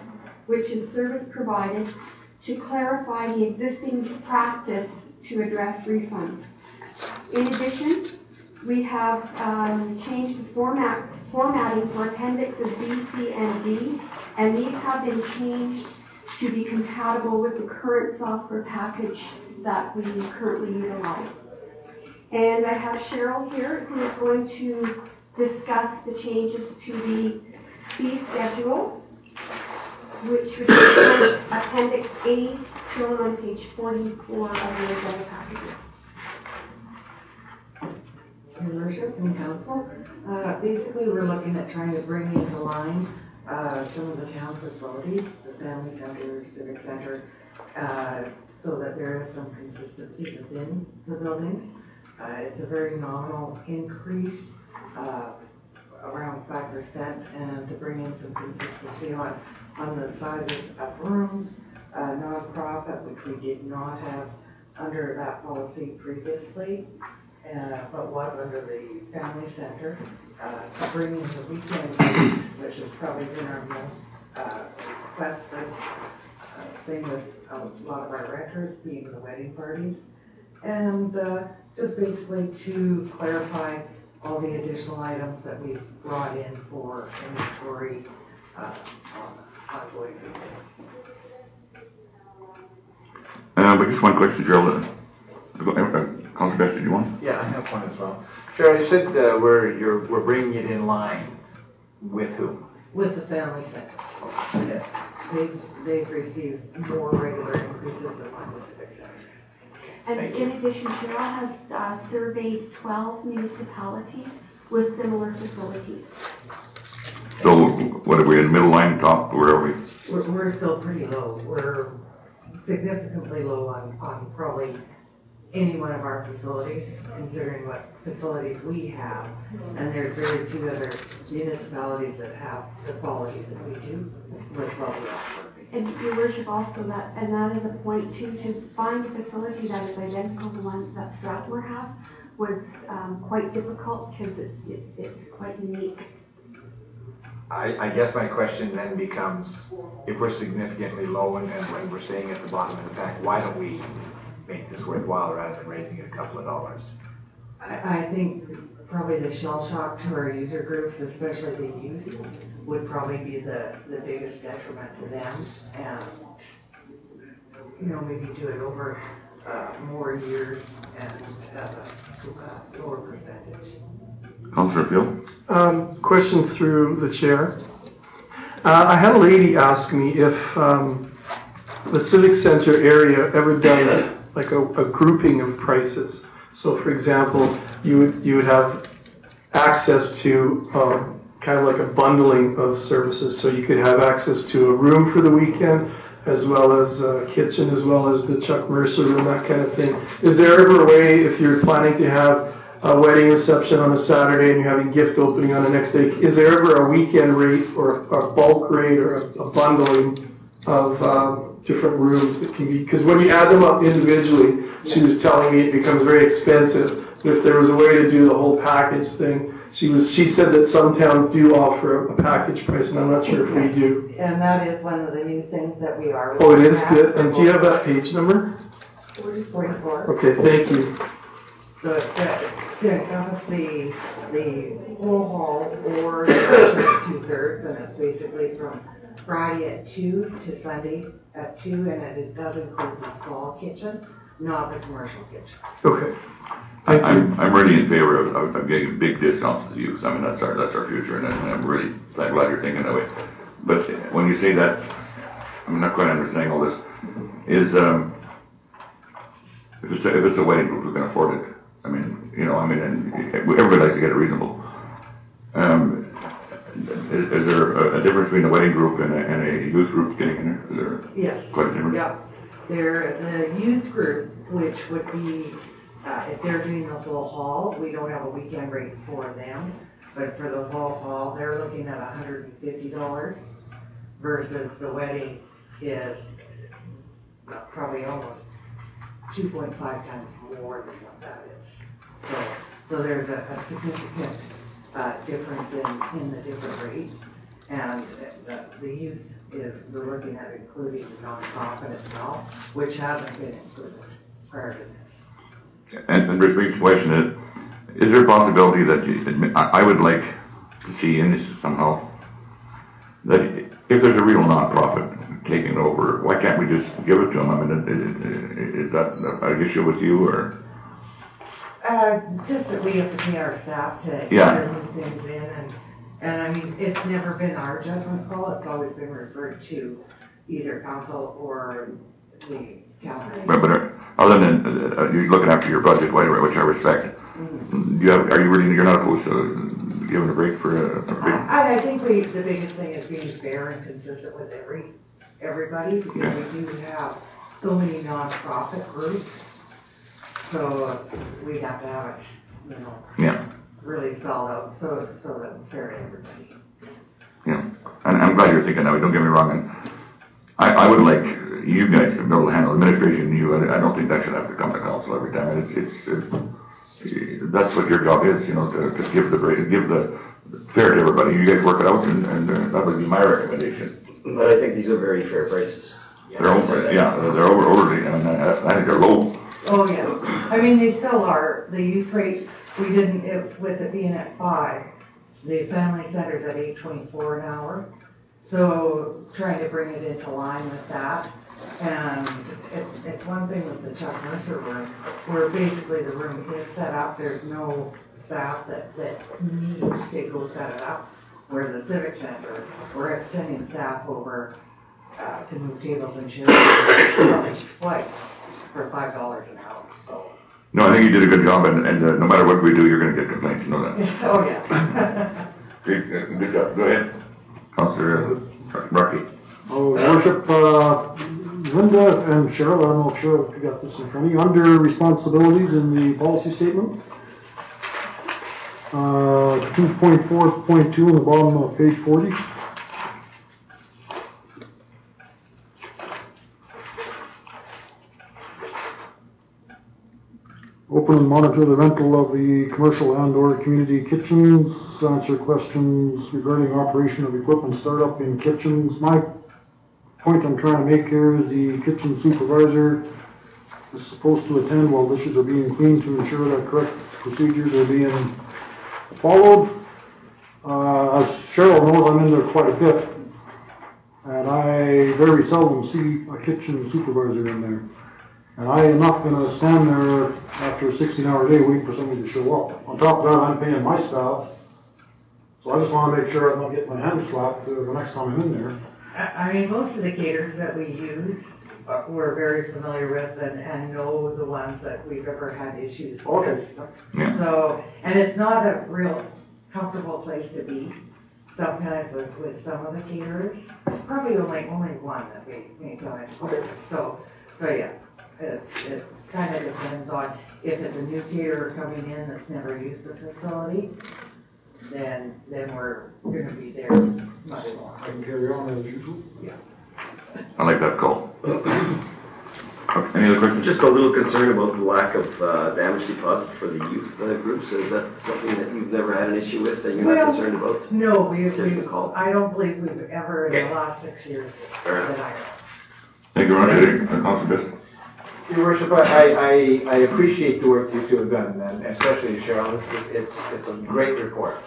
Speaker 12: which is service provided, to clarify the existing practice to address refunds. In addition, we have changed the formatting for appendixes B, C, and D, and these have been changed to be compatible with the current software package that we currently utilize. And I have Cheryl here who is going to discuss the changes to the fee schedule, which would be Appendix A, shown on page 44 of the agenda packages.
Speaker 13: Your Worship and Council, basically we're looking at trying to bring into line some of the town facilities, the Family Center, Civic Center, so that there is some consistency within the buildings. It's a very nominal increase, around 5%, and to bring in some consistency on the sizes of rooms, non-profit, which we did not have under that policy previously, but was under the Family Center, to bring in the weekend, which has probably been our most requested thing with a lot of our renters being the wedding parties, and just basically to clarify all the additional items that we've brought in for inventory on an ongoing basis.
Speaker 1: But just one question, Gerald. Councilor Best, did you want?
Speaker 2: Yeah, I have one as well. Cheryl, you said we're bringing it in line with whom?
Speaker 13: With the Family Center.
Speaker 2: Okay.
Speaker 13: They've received more regular increases than what the Civic Center has.
Speaker 12: And in addition, Cheryl has surveyed 12 municipalities with similar facilities.
Speaker 1: So, what are we in middle line, top, where are we?
Speaker 13: We're still pretty low. We're significantly low on probably any one of our facilities, considering what facilities we have. And there's very few other municipalities that have the quality that we do with what we offer.
Speaker 12: And Your Worship, also that is a point too, to find a facility that is identical to the one that Strathmore has was quite difficult because it's quite unique.
Speaker 9: I guess my question then becomes, if we're significantly low and we're staying at the bottom of the pack, why don't we make this worthwhile rather than raising it a couple of dollars?
Speaker 13: I think probably the shell shock to our user groups, especially the youth, would probably be the biggest detriment to them. And, maybe do it over more years and have a lower percentage.
Speaker 1: Councillor Peel?
Speaker 3: Question through the chair. I had a lady ask me if the Civic Center area ever does like a grouping of prices. So for example, you would have access to kind of like a bundling of services. So you could have access to a room for the weekend, as well as a kitchen, as well as the Chuck Mercer room, that kind of thing. Is there ever a way, if you're planning to have a wedding reception on a Saturday and you're having gift opening on the next day, is there ever a weekend rate or a bulk rate or a bundling of different rooms that can be, because when you add them up individually, she was telling me it becomes very expensive. But if there was a way to do the whole package thing, she said that some towns do offer a package price, and I'm not sure if we do.
Speaker 13: And that is one of the new things that we are.
Speaker 3: Oh, it is good. And do you have that page number?
Speaker 13: 44.
Speaker 3: Okay, thank you.
Speaker 13: So it's to encompass the whole hall or the 2/3, and it's basically from Friday at 2 to Sunday at 2, and it does include the small kitchen, not the commercial kitchen.
Speaker 3: Okay.
Speaker 1: I'm really in favor of getting big discounts to youth. I mean, that's our future, and I'm really glad you're thinking that way. But when you say that, I'm not quite understanding all this. Is if it's a wedding group who can afford it, and everybody likes to get it reasonable. Is there a difference between a wedding group and a youth group getting in there? Is there
Speaker 13: Yes.
Speaker 1: quite a difference?
Speaker 13: Yeah. They're the youth group, which would be if they're doing the whole hall, we don't have a weekend rate for them. But for the whole hall, they're looking at $150 versus the wedding is probably almost 2.5 times more than what that is. So there's a significant difference in the different rates. And the youth we're looking at including the nonprofit as well, which hasn't been included prior to this.
Speaker 1: And Richard's question is there a possibility that I would like to see in this somehow that if there's a real nonprofit taking it over, why can't we just give it to them? Is that an issue with you or?
Speaker 13: Just that we have to pay our staff to move things in, and it's never been our judgment call. It's always been referred to either council or the county.
Speaker 1: But other than you're looking after your budget, whatever, which I respect. Mm-hmm. You're not opposed to giving a break for a break?
Speaker 13: I think the biggest thing is being fair and consistent with everybody, because we do have so many nonprofit groups. So we have to have it, really spelled out so that it's fair to everybody.
Speaker 1: Yeah, and I'm glad you're thinking that way. Don't get me wrong. And I would like you guys to be able to handle administration. I don't think that should have to come to council every time. It's that's what your job is, to give the break, give the fair to everybody. You guys work it out, and that would be my recommendation.
Speaker 7: But I think these are very fair prices.
Speaker 1: They're overly. I think they're low.
Speaker 13: Oh, yeah. They still are. The youth rate, we didn't, with it being at 5, the family center's at $8.24 an hour. So trying to bring it into line with that. And it's one thing with the Chuck Mercer room, where basically the room is set up. There's no staff that needs to go set it up. Where the Civic Center, we're sending staff over to move tables and chairs twice for $5 an hour. So.
Speaker 1: No, I think you did a good job, and no matter what we do, you're going to get complaints. You know that.
Speaker 13: Oh yeah.
Speaker 1: Good job. Go ahead, Councillor Rocky.
Speaker 10: Worship, Linda and Cheryl, I don't know if Cheryl, if you got this in front of you, under responsibilities in the policy statement, 2.4.2 on the bottom of page 40. Open and monitor the rental of the commercial and/or community kitchens, answer questions regarding operation of equipment startup in kitchens. My point I'm trying to make here is the kitchen supervisor is supposed to attend while dishes are being cleaned to ensure that correct procedures are being followed. As Cheryl knows, I'm in there quite a bit, and I very seldom see a kitchen supervisor in there. And I am not going to stand there after a 16-hour day waiting for somebody to show up. On top of that, I'm paying my staff, so I just want to make sure I'm not getting my hand slapped the next time I'm in there.
Speaker 13: I mean, most of the caterers that we use, we're very familiar with and know the ones that we've ever had issues with.
Speaker 10: Okay.
Speaker 1: Yeah.
Speaker 13: So, and it's not a real comfortable place to be. Sometimes with some of the caterers, probably only one that we go into.
Speaker 10: Okay.
Speaker 13: So yeah, it kind of depends on if it's a new caterer coming in that's never used the facility, then we're going to be there much more.
Speaker 10: I can carry on as usual.
Speaker 13: Yeah.
Speaker 1: I like that call. Any other questions?
Speaker 7: Just a little concerned about the lack of damage deposit for the youth groups. Is that something that you've never had an issue with, that you're not concerned about?
Speaker 13: No,
Speaker 7: I
Speaker 13: don't believe we've ever in the last 6 years
Speaker 7: Fair
Speaker 13: that I know.
Speaker 1: Thank you very much. Councilor Bissell.
Speaker 9: Your Worship, I appreciate the work you two have done, and especially Cheryl. It's a great report.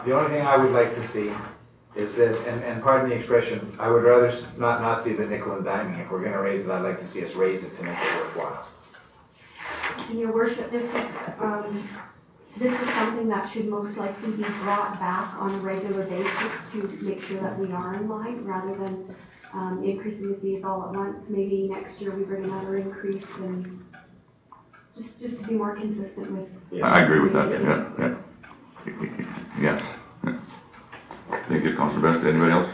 Speaker 9: The only thing I would like to see is that, and pardon the expression, I would rather not see the nickel and diming. If we're going to raise it, I'd like to see us raise it to make it worthwhile.
Speaker 12: Your Worship, this is something that should most likely be brought back on a regular basis to make sure that we are in line, rather than increasing the fees all at once. Maybe next year we bring another increase, and just to be more consistent with.
Speaker 1: Yeah. I agree with that. Yeah. Yes. Thank you, Councilor Best. Anybody else?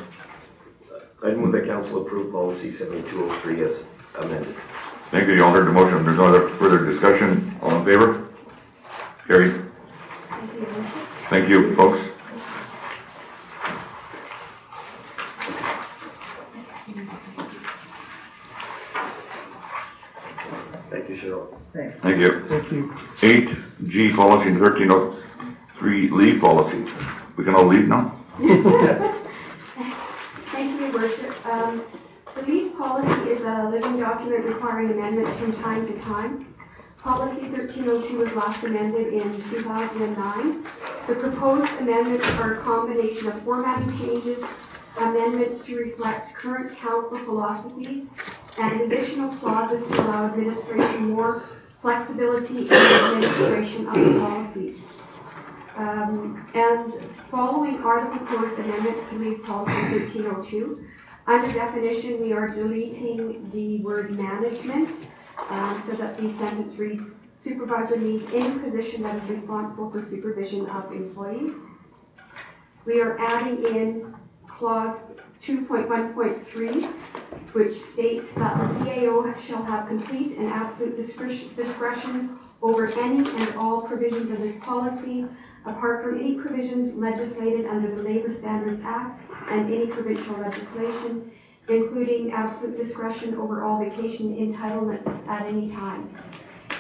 Speaker 7: I move that council approve policy 7203 as amended.
Speaker 1: Thank you. You all heard the motion. There's no other further discussion. All in favor? Carried.
Speaker 12: Thank you, Your Worship.
Speaker 1: Thank you, folks.
Speaker 7: Thank you, Cheryl.
Speaker 1: Thank you.
Speaker 3: Thank you.
Speaker 1: 8G policy and 1303 leave policy. We can all leave now?
Speaker 12: Thank you, Your Worship. The leave policy is a living document requiring amendments from time to time. Policy 1302 was last amended in 2009. The proposed amendments are a combination of formatting changes, amendments to reflect current council philosophies, and additional clauses to allow administration more flexibility in the administration of the policies. And following are the proposed amendments to leave policy 1302. Under definition, we are deleting the word management so that the sentence reads, supervisor means any position that is responsible for supervision of employees. We are adding in clause 2.1.3, which states that the CAO shall have complete and absolute discretion over any and all provisions of this policy, apart from any provisions legislated under the Labour Standards Act and any provincial legislation, including absolute discretion over all vacation entitlements at any time.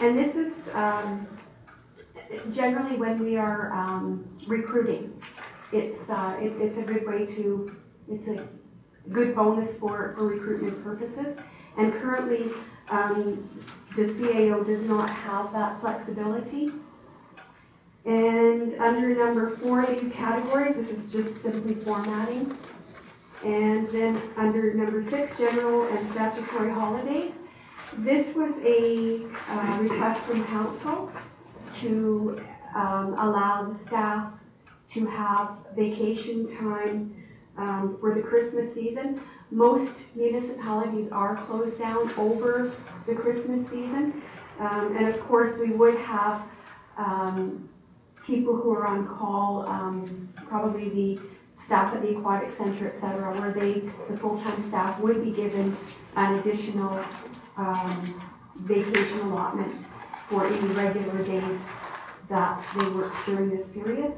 Speaker 12: And this is generally when we are recruiting. It's a good way to, it's a good bonus for recruitment purposes. And currently, the CAO does not have that flexibility. And under number 4, these categories, this is just simply formatting. And then under number 6, general and statutory holidays, this was a request from council to allow the staff to have vacation time for the Christmas season. Most municipalities are closed down over the Christmas season. And of course, we would have people who are on call, probably the staff at the aquatic center, et cetera, where the full-time staff would be given an additional vacation allotment for any regular days that they work during this period.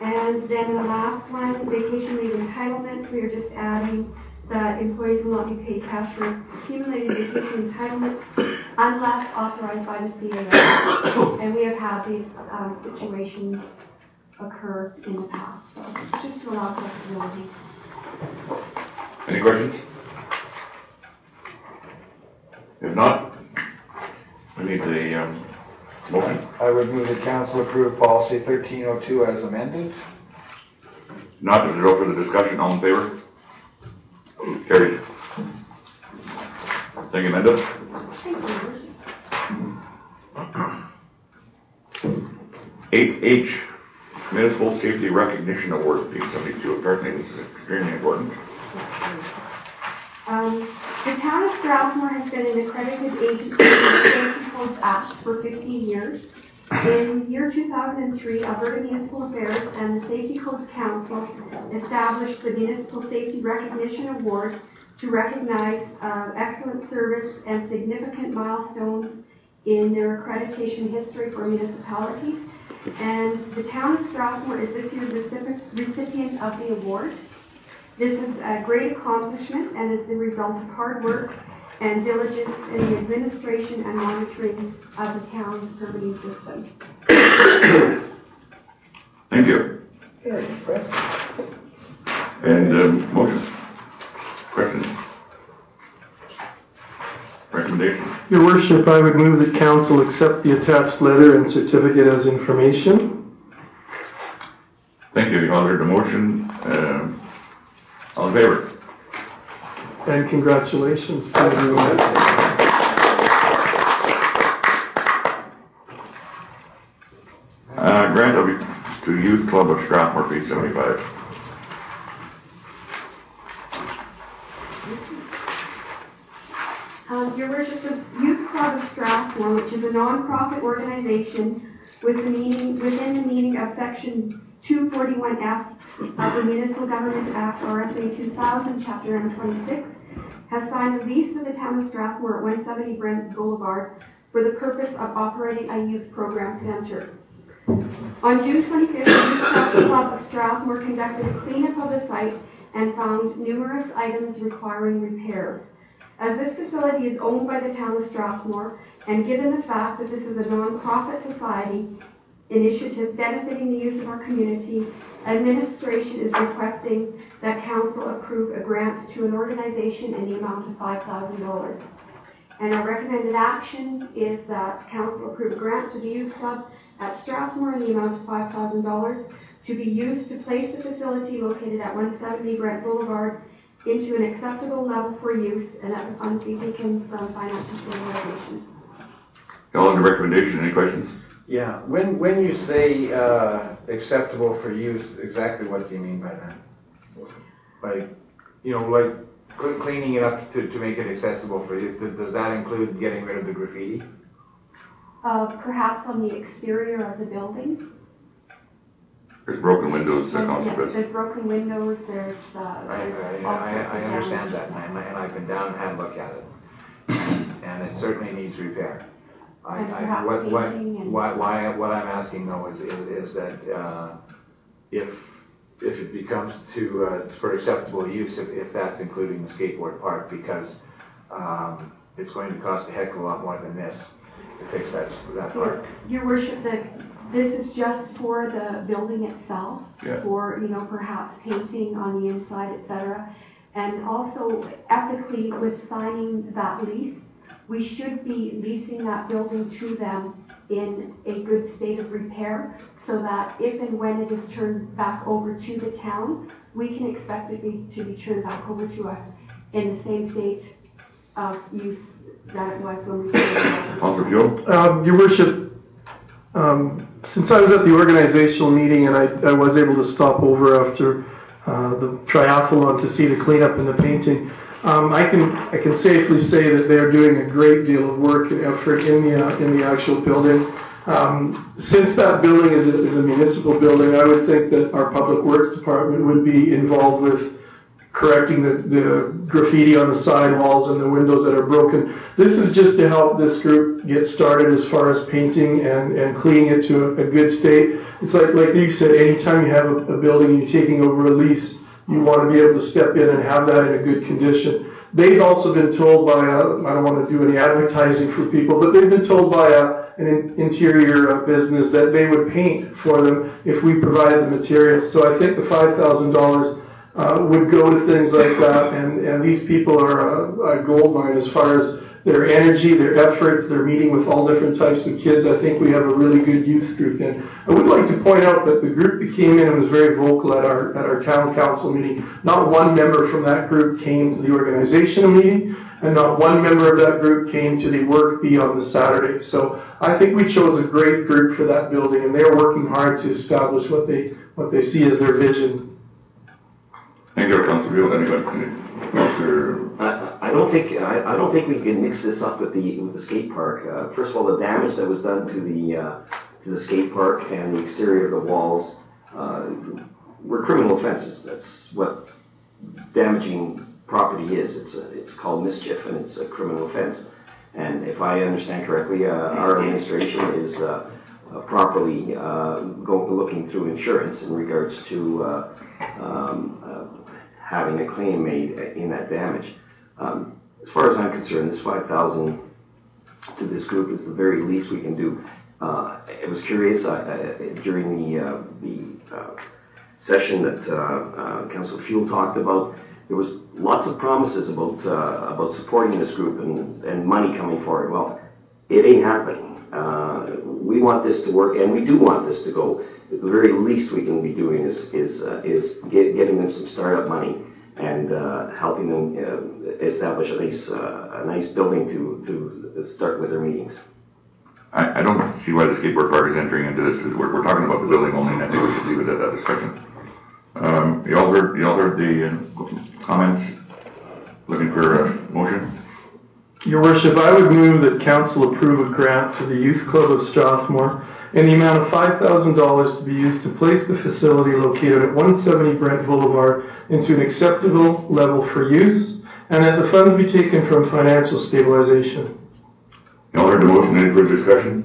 Speaker 12: And then the last one, vacation leave entitlements, we are just adding that employees will not be paid cash for accumulated vacation entitlements unless authorized by the CAO. And we have had these situations occur in the past, so just to allow flexibility.
Speaker 1: Any questions? If not, we need a motion.
Speaker 2: I would move the council approve policy 1302 as amended.
Speaker 1: Not, if there's no further discussion, all in favor? Carried. Thank you, Amanda.
Speaker 12: Thank you.
Speaker 1: 8H, Municipal Safety Recognition Award, page 72. Apparently this is extremely important.
Speaker 12: The town of Strathmore has been an accredited agency for the Safety Codes Act for 15 years. In year 2003, Alberta Municipal Affairs and the Safety Codes Council established the Municipal Safety Recognition Award to recognize excellent service and significant milestones in their accreditation history for municipalities. And the town of Strathmore is this year's recipient of the award. This is a great accomplishment and is the result of hard work and diligence in the administration and monitoring of the town's permitting system.
Speaker 1: Thank you.
Speaker 2: Very impressive.
Speaker 1: And motion. Questions? Recommendation?
Speaker 3: Your Worship, I would move that council accept the attached letter and certificate as information.
Speaker 1: Thank you. You all heard the motion. All in favor?
Speaker 3: And congratulations to everyone.
Speaker 1: Grant to Youth Club of Strathmore, page 75.
Speaker 12: Your Worship, the Youth Club of Strathmore, which is a non-profit organization within the meaning of Section 241F of the Municipal Government Act, RSA 2000, Chapter M26, has signed a lease with the town of Strathmore at 170 Brent Boulevard for the purpose of operating a youth program center. On June 25th, the Youth Club of Strathmore conducted a cleanup of the site and found numerous items requiring repairs. As this facility is owned by the town of Strathmore, and given the fact that this is a non-profit society initiative benefiting the youth of our community, administration is requesting that council approve a grant to an organization in the amount of $5,000. And our recommended action is that council approve a grant to the Youth Club at Strathmore in the amount of $5,000 to be used to place the facility located at 170 Brent Boulevard into an acceptable level for use, and that the funds be taken from financial stabilization.
Speaker 1: All in the recommendation, any questions?
Speaker 2: Yeah, when you say acceptable for use, exactly what do you mean by that? Like, like cleaning it up to make it accessible for use, does that include getting rid of the graffiti?
Speaker 12: Perhaps on the exterior of the building.
Speaker 1: There's broken windows that
Speaker 12: Yes, there's broken windows, there's
Speaker 2: I understand that, and I've been down and had a look at it. And it certainly needs repair. What I'm asking though is that if it becomes for acceptable use, if that's including the skateboard park, because it's going to cost a heck of a lot more than this to fix that park.
Speaker 12: Your Worship, this is just for the building itself, for perhaps painting on the inside, etc. And also ethically, with signing that lease, we should be leasing that building to them in a good state of repair, so that if and when it is turned back over to the town, we can expect it to be turned back over to us in the same state of use that it was when we turned it over.
Speaker 3: Your Worship, since I was at the organizational meeting and I was able to stop over after the triathlon to see the cleanup and the painting, I can safely say that they're doing a great deal of work and effort in the actual building. Since that building is a municipal building, I would think that our Public Works Department would be involved with correcting the graffiti on the sidewalls and the windows that are broken. This is just to help this group get started as far as painting and cleaning it to a good state. It's like you said, anytime you have a building and you're taking over a lease, you want to be able to step in and have that in a good condition. They've also been told by, I don't want to do any advertising for people, but they've been told by an interior business that they would paint for them if we provided the materials. So I think the $5,000 would go to things like that, and these people are a gold mine as far as their energy, their efforts. They're meeting with all different types of kids. I think we have a really good youth group. And I would like to point out that the group that came in and was very vocal at our town council meeting, not one member from that group came to the organizational meeting, and not one member of that group came to the work bee on the Saturday. So I think we chose a great group for that building, and they're working hard to establish what they see as their vision.
Speaker 1: Thank you, Councilor Beal. Anybody?
Speaker 7: I don't think we can mix this up with the skate park. First of all, the damage that was done to the skate park and the exterior of the walls were criminal offenses. That's what damaging property is. It's called mischief, and it's a criminal offense. And if I understand correctly, our administration is properly looking through insurance in regards to having a claim made in that damage. As far as I'm concerned, this $5,000 to this group is the very least we can do. I was curious during the session that Councillor Fuel talked about. There was lots of promises about supporting this group and money coming forward. Well, it ain't happening. We want this to work, and we do want this to go. The very least we can be doing is getting them some startup money and helping them establish a nice building to start with their meetings.
Speaker 1: I don't see why the skateboard park is entering into this. We're talking about the building only, and I think we should leave it at that discussion. You all heard the comments. Looking for a motion?
Speaker 3: Your Worship, I would move that Council approve a grant to the Youth Club of Strathmore in the amount of $5,000 to be used to place the facility located at 170 Brent Boulevard into an acceptable level for use, and that the funds be taken from financial stabilization.
Speaker 1: You all heard the motion. Any further discussion?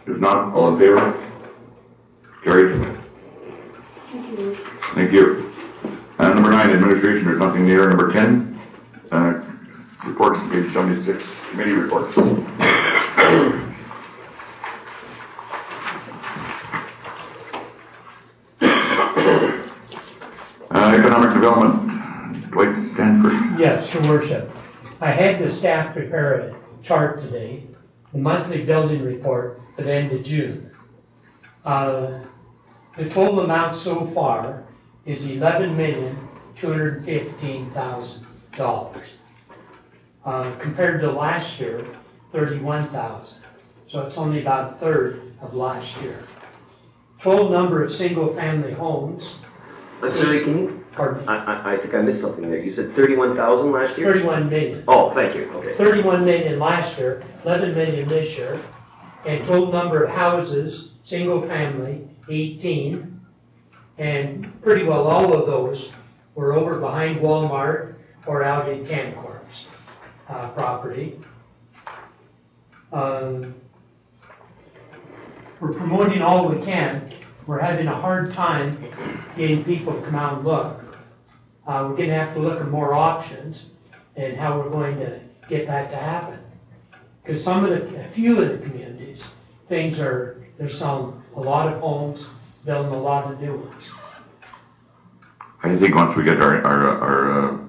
Speaker 1: If not, all in favor? Carried.
Speaker 12: Thank you.
Speaker 1: Thank you. Number 9, administration. There's nothing there. Number 10, reports, page 76, committee reports. Economic development, Dwight Stanford.
Speaker 4: Yes, Your Worship. I had the staff prepare a chart today, the monthly building report for the end of June. The total amount so far is $11,215,000. Compared to last year, $31,000. So it's only about a third of last year. Total number of single-family homes.
Speaker 7: Sorry, can you?
Speaker 4: Pardon me?
Speaker 7: I think I missed something there. You said 31,000 last year?
Speaker 4: 31 million.
Speaker 7: Oh, thank you. Okay.
Speaker 4: 31 million last year, 11 million this year, and total number of houses, single family, 18, and pretty well all of those were over behind Walmart or out in Cancorp's property. We're promoting all we can. We're having a hard time getting people to come out and look. We're going to have to look at more options and how we're going to get that to happen. Because a few of the communities, they're selling a lot of homes, building a lot of new ones.
Speaker 1: I think once we get our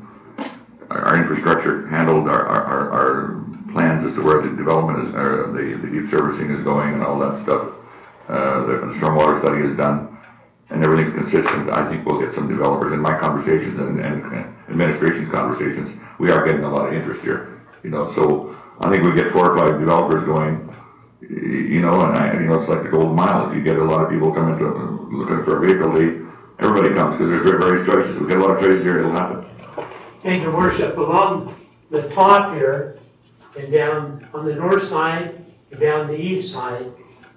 Speaker 1: infrastructure handled, our plans as to where the development is, the deep servicing is going and all that stuff, the stormwater study is done, and everything's consistent, I think we'll get some developers. In my conversations and administration conversations, we are getting a lot of interest here. So I think we get 4 or 5 developers going, and it's like the Golden Mile. If you get a lot of people coming to looking for a vehicle, everybody comes because there's various choices. We get a lot of choices here, it'll happen.
Speaker 4: Thank you, Worship. Along the top here and down on the north side and down the east side,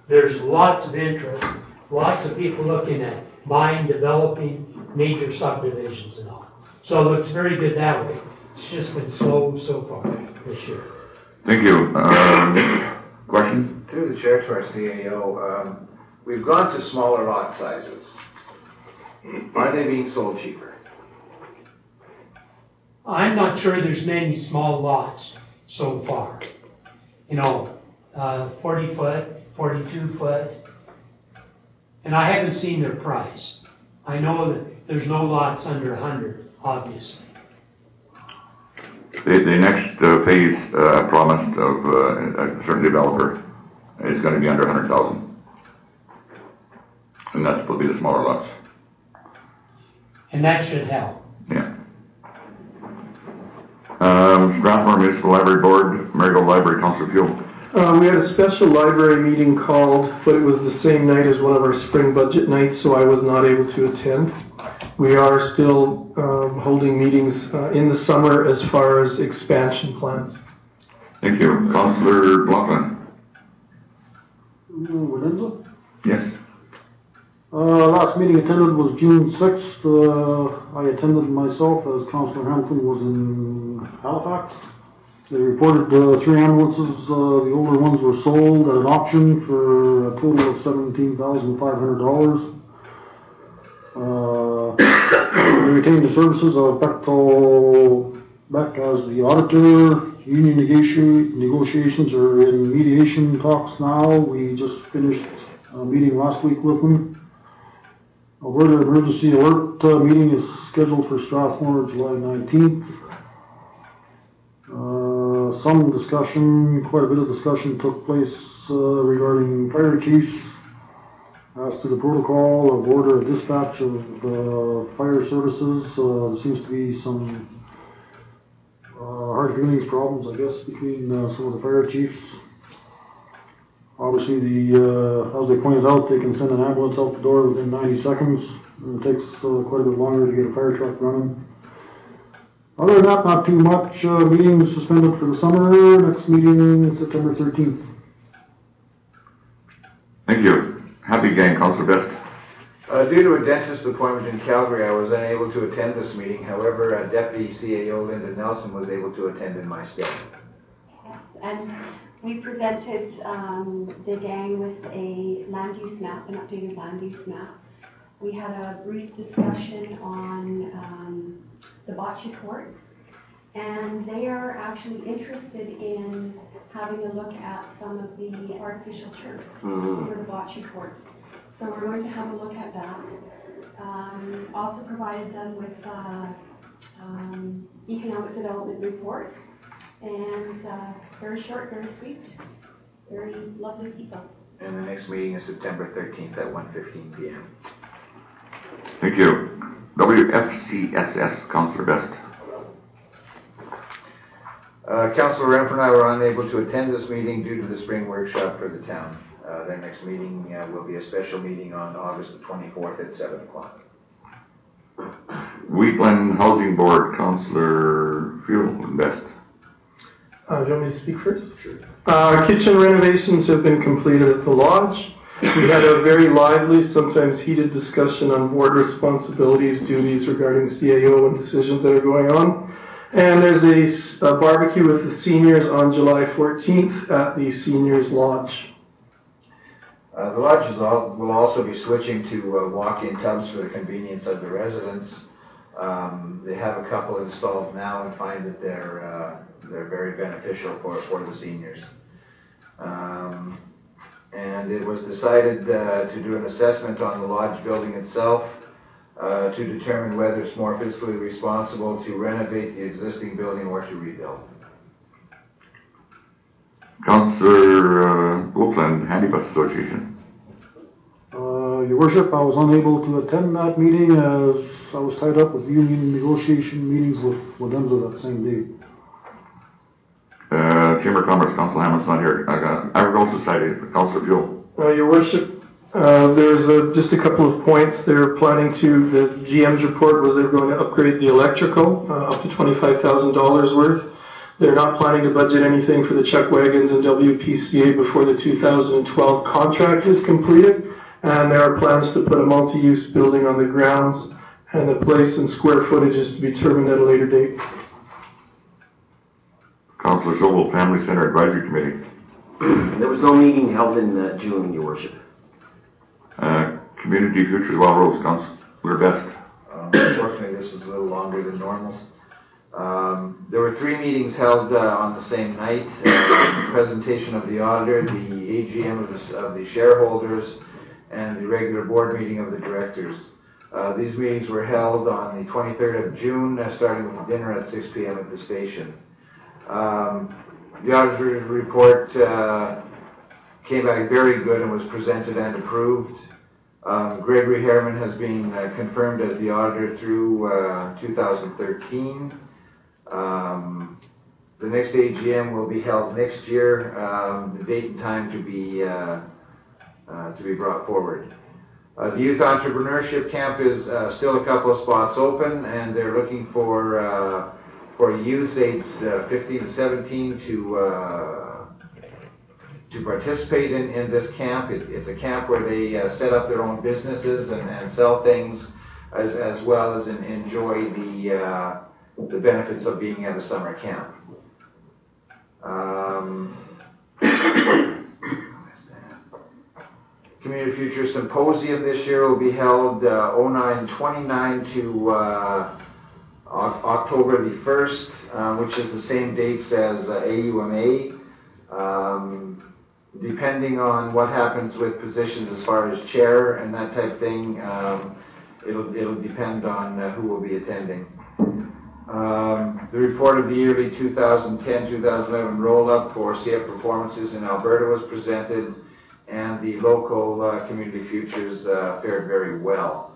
Speaker 4: there's lots of interest, lots of people looking at buying, developing major subdivisions and all. So it looks very good that way. It's just been slow so far this year.
Speaker 1: Thank you. Question?
Speaker 2: Through the chair to our CAO, we've gone to smaller lot sizes. Are they being sold cheaper?
Speaker 4: I'm not sure there's many small lots so far. 40 foot, 42 foot. And I haven't seen their price. I know that there's no lots under 100, obviously.
Speaker 1: The next phase promised of a certain developer is going to be under 100,000. And that's supposed to be the smaller lots.
Speaker 4: And that should help.
Speaker 1: Yeah. Strathmore Municipal Library Board, Marigold Library, Councillor Pugh.
Speaker 3: We had a special library meeting called, but it was the same night as one of our spring budget nights, so I was not able to attend. We are still holding meetings in the summer as far as expansion plans.
Speaker 1: Thank you. Councillor Blackman. Yes.
Speaker 10: Last meeting attended was June 6th. I attended myself as Councillor Hampton was in Halifax. They reported 3 ambulances. The older ones were sold at an auction for a total of $17,500. They retained the services of Bechtel Beck as the auditor. Union negotiations are in mediation talks now. We just finished a meeting last week with them. Alberta Emergency Alert meeting is scheduled for Strathmore July 19th. Some discussion, quite a bit of discussion took place regarding fire chiefs as to the protocol of order of dispatch of fire services. There seems to be some hard feelings problems, I guess, between some of the fire chiefs. Obviously, as they pointed out, they can send an ambulance out the door within 90 seconds, and it takes quite a bit longer to get a fire truck running. Other than that, not too much. Meeting is suspended for the summer. Next meeting, September 13th.
Speaker 1: Thank you. Happy gang, Councillor Best.
Speaker 2: Due to a dentist appointment in Calgary, I was unable to attend this meeting. However, Deputy CAO Linda Nelson was able to attend in my stead.
Speaker 12: And we presented the gang with a land use map, an updated land use map. We had a brief discussion on the bocce courts, and they are actually interested in having a look at some of the artificial turf for the bocce courts. So we're going to have a look at that. Also provided them with economic development report, and very short, very sweet, very lovely people.
Speaker 2: And the next meeting is September 13th at 1:15 p.m.
Speaker 1: Thank you. WFCSS, Councillor Best.
Speaker 2: Councillor Renfrew and I were unable to attend this meeting due to the spring workshop for the town. Their next meeting will be a special meeting on August the 24th at 7 o'clock.
Speaker 1: Wheatland Housing Board, Councillor Best.
Speaker 3: Do you want me to speak first?
Speaker 2: Sure.
Speaker 3: Kitchen renovations have been completed at the lodge. We had a very lively, sometimes heated discussion on board responsibilities, duties regarding CAO and decisions that are going on. And there's a barbecue with the seniors on July 14th at the Seniors Lodge.
Speaker 2: The lodges will also be switching to walk-in tubs for the convenience of the residents. They have a couple installed now and find that they're very beneficial for the seniors. And it was decided to do an assessment on the lodge building itself to determine whether it's more fiscally responsible to renovate the existing building or to rebuild.
Speaker 1: Councillor Oakland, Handy Bus Association.
Speaker 10: Your Worship, I was unable to attend that meeting as I was tied up with union negotiation meetings with Wademza that same day.
Speaker 1: Chamber of Commerce, Councillor Hammond's not here. Agricultural Society, Councillor Buell.
Speaker 3: Your Worship, there's just a couple of points. They're planning to, the GM's report was they're going to upgrade the electrical up to $25,000 worth. They're not planning to budget anything for the chuck wagons and WPCA before the 2012 contract is completed, and there are plans to put a multi-use building on the grounds, and the place and square footage is to be determined at a later date.
Speaker 1: Councillor Sobel, Family Center Advisory Committee.
Speaker 7: There was no meeting held in June, Your Worship.
Speaker 1: Community Futures Wild Rose, Councillor Best.
Speaker 2: Unfortunately, this is a little longer than normal. There were 3 meetings held on the same night. The presentation of the auditor, the AGM of the shareholders, and the regular board meeting of the directors. These meetings were held on the 23rd of June, starting with a dinner at 6 p.m. at the station. The auditor's report came back very good and was presented and approved. Gregory Harriman has been confirmed as the auditor through 2013. The next AGM will be held next year. The date and time to be brought forward. The Youth Entrepreneurship Camp is still a couple of spots open, and they're looking for youth aged 15 to 17 to participate in this camp. It's a camp where they set up their own businesses and sell things, as well as enjoy the benefits of being at a summer camp. Community Future Symposium this year will be held 09/29 to October the 1st, which is the same dates as AUMA. Depending on what happens with positions as far as chair and that type of thing, it'll depend on who will be attending. The report of the yearly 2010-2011 roll-up for CF performances in Alberta was presented, and the local community futures fared very well.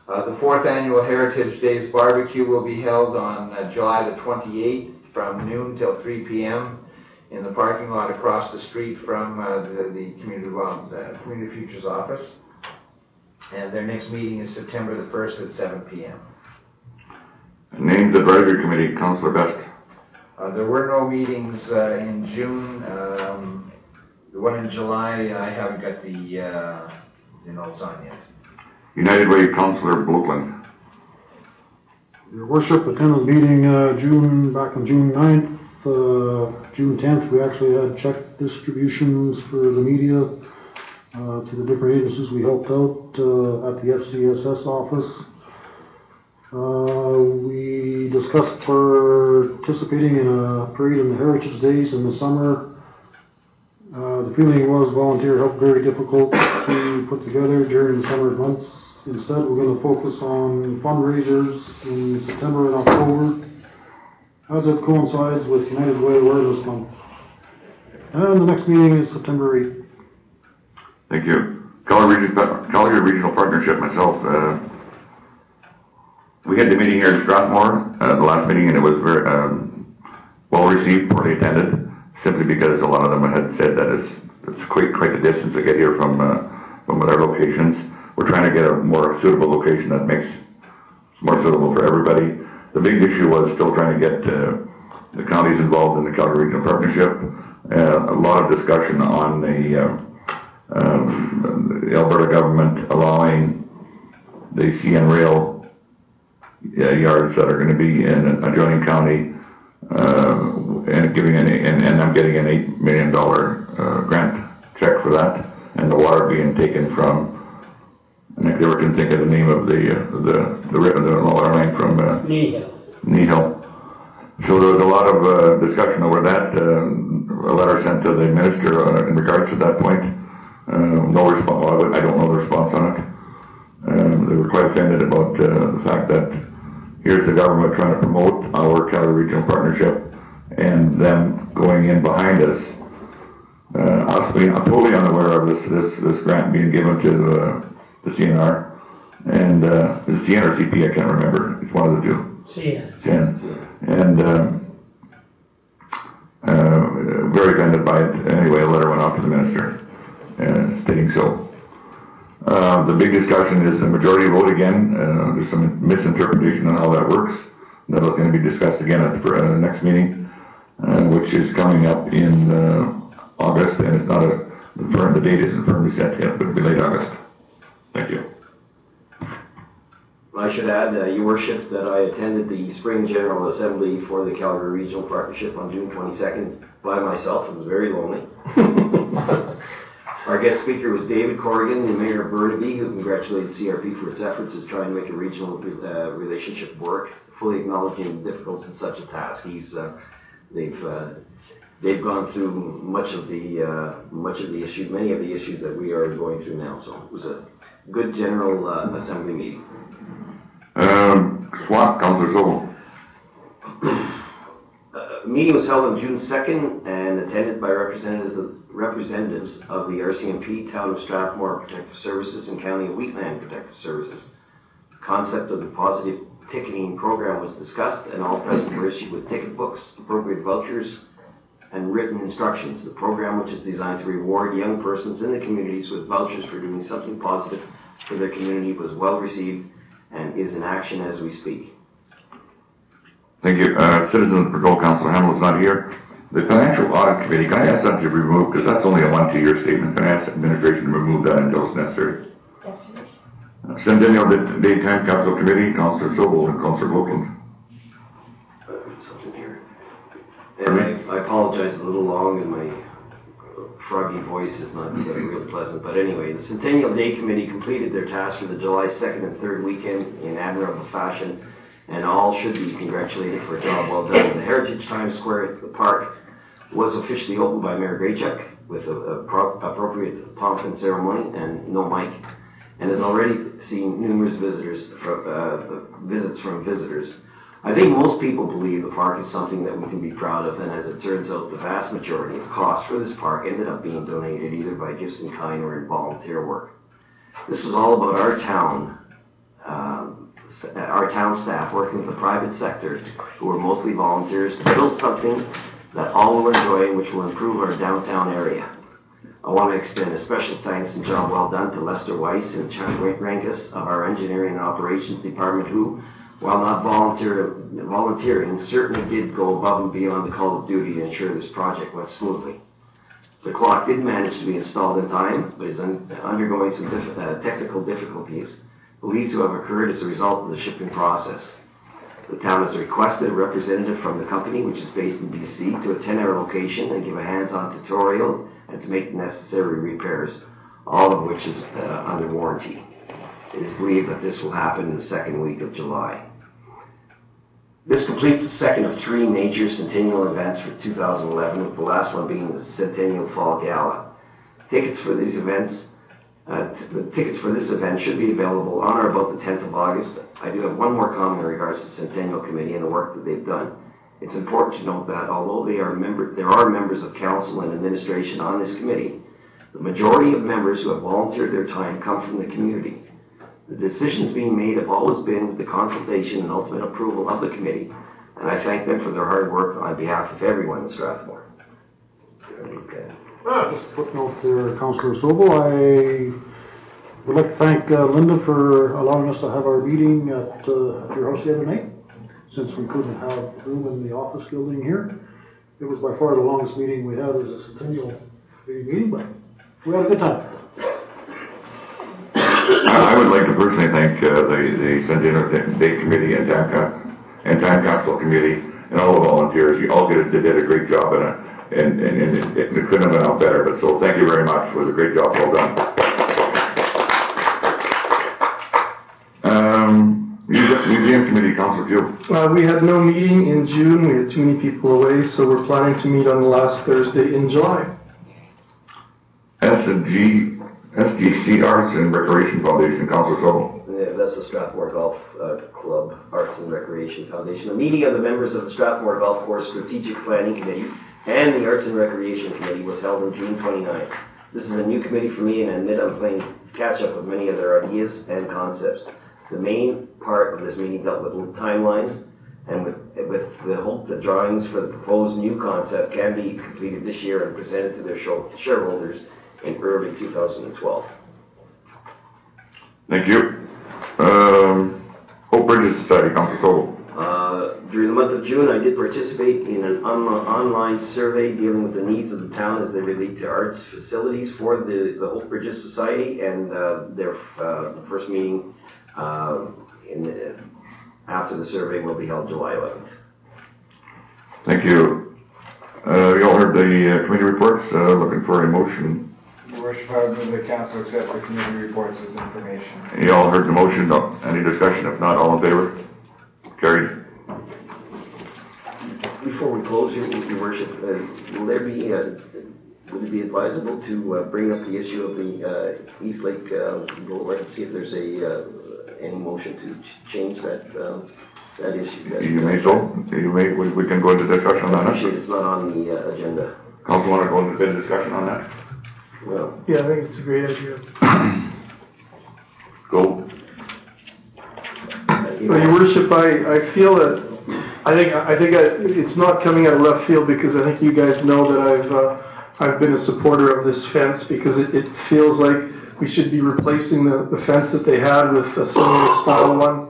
Speaker 2: The 4th annual Heritage Days barbecue will be held on July the 28th from noon till 3 p.m. in the parking lot across the street from the Community Futures office. And their next meeting is September the 1st at 7 p.m.
Speaker 1: Named Advisory Committee, Councillor Best.
Speaker 2: There were no meetings in June. The one in July, I haven't got the notes on yet.
Speaker 1: United Way, Councillor Blokeland.
Speaker 10: Your Worship, attended the meeting back on June 9th. June 10th, we actually had check distributions for the media to the different agencies we helped out at the FCSS office. We discussed participating in a parade on the Heritage Days in the summer. The feeling was volunteer help very difficult to put together during the summer months. Instead, we're going to focus on fundraisers in September and October, as it coincides with United Way Awareness Month. And the next meeting is September 8th.
Speaker 1: Thank you. Calgary Regional Partnership, myself. We had the meeting here in Strathmore, the last meeting, and it was very well received, poorly attended, simply because a lot of them had said that it's quite a distance to get here from other locations. We're trying to get a more suitable location that makes it more suitable for everybody. The big issue was still trying to get the counties involved in the Calgary Regional Partnership. A lot of discussion on the Alberta government allowing the CN Rail yards that are going to be in an adjoining county, and I'm getting an $8 million grant check for that, and the water being taken from, I think they can think of the name of the water line from Nehill. So there was a lot of discussion over that. A letter sent to the minister in regards to that point. No response. I don't know the response on it. They were quite offended about the fact that here's the government trying to promote our Calgary Regional Partnership, and them going in behind us. Us being totally unaware of this grant being given to the CNR, and the CN or CP, I can't remember. It's one of the two. CN. And very offended by it. Anyway, a letter went out to the minister stating so. The big discussion is a majority vote again. There's some misinterpretation on how that works. That's going to be discussed again at the next meeting. which is coming up in August, and it's not the date isn't firmly set yet, but it'll be late August. Thank you.
Speaker 7: I should add, Your Worship, that I attended the Spring General Assembly for the Calgary Regional Partnership on June 22nd by myself. It was very lonely. Our guest speaker was David Corrigan, the Mayor of Burnaby, who congratulated CRP for its efforts in trying to make a regional relationship work, fully acknowledging the difficulties in such a task. They've gone through many of the issues that we are going through now. So it was a good General Assembly meeting.
Speaker 1: SWAT, Councillor Sobel.
Speaker 7: The meeting was held on June 2nd and attended by representatives of the RCMP, Town of Strathmore Protective Services, and County of Wheatland Protective Services. The concept of the positive ticketing program was discussed, and all present were issued with ticket books, appropriate vouchers, and written instructions. The program, which is designed to reward young persons in the communities with vouchers for doing something positive for their community, was well received and is in action as we speak.
Speaker 1: Thank you. Citizens Patrol, Councillor Hamel is not here. The Financial Audit Committee, can I ask that to be removed? Because that's only a 1-2-year statement. Can I ask administration to remove that until it's necessary?
Speaker 11: Yes, sir.
Speaker 1: Centennial Daytime Council Committee, Councillor Sobel and Councillor Wilkins.
Speaker 7: Something here. And I apologize a little long, and my froggy voice is not real pleasant. But anyway, the Centennial Day Committee completed their task for the July 2nd and 3rd weekend in admirable fashion, and all should be congratulated for a job well done. The Heritage Times Square Park was officially opened by Mayor Graychuk with appropriate pomp and ceremony and no mic, and has already seen numerous visits from visitors. I think most people believe the park is something that we can be proud of, and as it turns out, the vast majority of costs for this park ended up being donated either by gifts in kind or in volunteer work. This was all about our town staff working with the private sector, who were mostly volunteers, to build something that all will enjoy and which will improve our downtown area. I want to extend a special thanks and job well done to Lester Weiss and Chuck Rankus of our Engineering and Operations Department, who, while not volunteering, certainly did go above and beyond the call of duty to ensure this project went smoothly. The clock did manage to be installed in time, but is undergoing some technical difficulties believed to have occurred as a result of the shipping process. The town has requested a representative from the company, which is based in BC, to attend our location and give a hands-on tutorial and to make the necessary repairs, all of which is under warranty. It is believed that this will happen in the second week of July. This completes the second of 3 major Centennial events for 2011, with the last one being the Centennial Fall Gala. Tickets for this event should be available on or about the 10th of August. I do have one more comment in regards to the Centennial Committee and the work that they've done. It's important to note that although there are members of council and administration on this committee, the majority of members who have volunteered their time come from the community. The decisions being made have always been with the consultation and ultimate approval of the committee, and I thank them for their hard work on behalf of everyone in Strathmore.
Speaker 10: Just a footnote there, Councillor Sobel. I would like to thank Linda for allowing us to have our meeting at your house the other night, since we couldn't have room in the office building here. It was by far the longest meeting we had as a Centennial meeting, but we had a good time.
Speaker 1: I would like to personally thank the Centennial Day Committee and Time Council Committee and all the volunteers. You all did a great job, and it couldn't have been out better. But so thank you very much. It was a great job. Well done. Museum Committee, Councillor Pugh.
Speaker 3: We had no meeting in June. We had too many people away, so we're planning to meet on the last Thursday in July. SGC Arts and Recreation Foundation, Councillor Sobel.
Speaker 7: Yeah, that's the Strathmore Golf Club Arts and Recreation Foundation. A meeting of the members of the Strathmore Golf Course Strategic Planning Committee and the Arts and Recreation Committee was held on June 29th. This is a new committee for me, and I admit I'm playing catch up with many of their ideas and concepts. The main part of this meeting dealt with timelines and with the hope that drawings for the proposed new concept can be completed this year and presented to their shareholders in early 2012.
Speaker 1: Thank you. Hope Bridges Society, Councillor Sobel.
Speaker 7: During the month of June, I did participate in an online survey dealing with the needs of the town as they relate to arts facilities for the Hope Bridges Society, and their first meeting after the survey will be held July 11th.
Speaker 1: Thank you. You all heard the committee reports. Looking for a motion.
Speaker 2: Your Worship, I would move the council accept the committee reports as information.
Speaker 1: You all heard the motion. Any discussion? If not, all in favor? Carried.
Speaker 7: Before we close here, Your Worship, will there be, would it be advisable to bring up the issue of the East Lake Boulevard and see if there's any motion to change that issue?
Speaker 1: You may so. We can go into discussion on that.
Speaker 7: I appreciate it's not on the agenda.
Speaker 1: Council want to go into a bit of discussion on that?
Speaker 7: Well,
Speaker 3: Yeah, I think it's a great idea.
Speaker 1: Go.
Speaker 3: Well, Your Worship, I feel that it's not coming out of left field, because I think you guys know that I've been a supporter of this fence, because it feels like we should be replacing the fence that they had with a similar style one.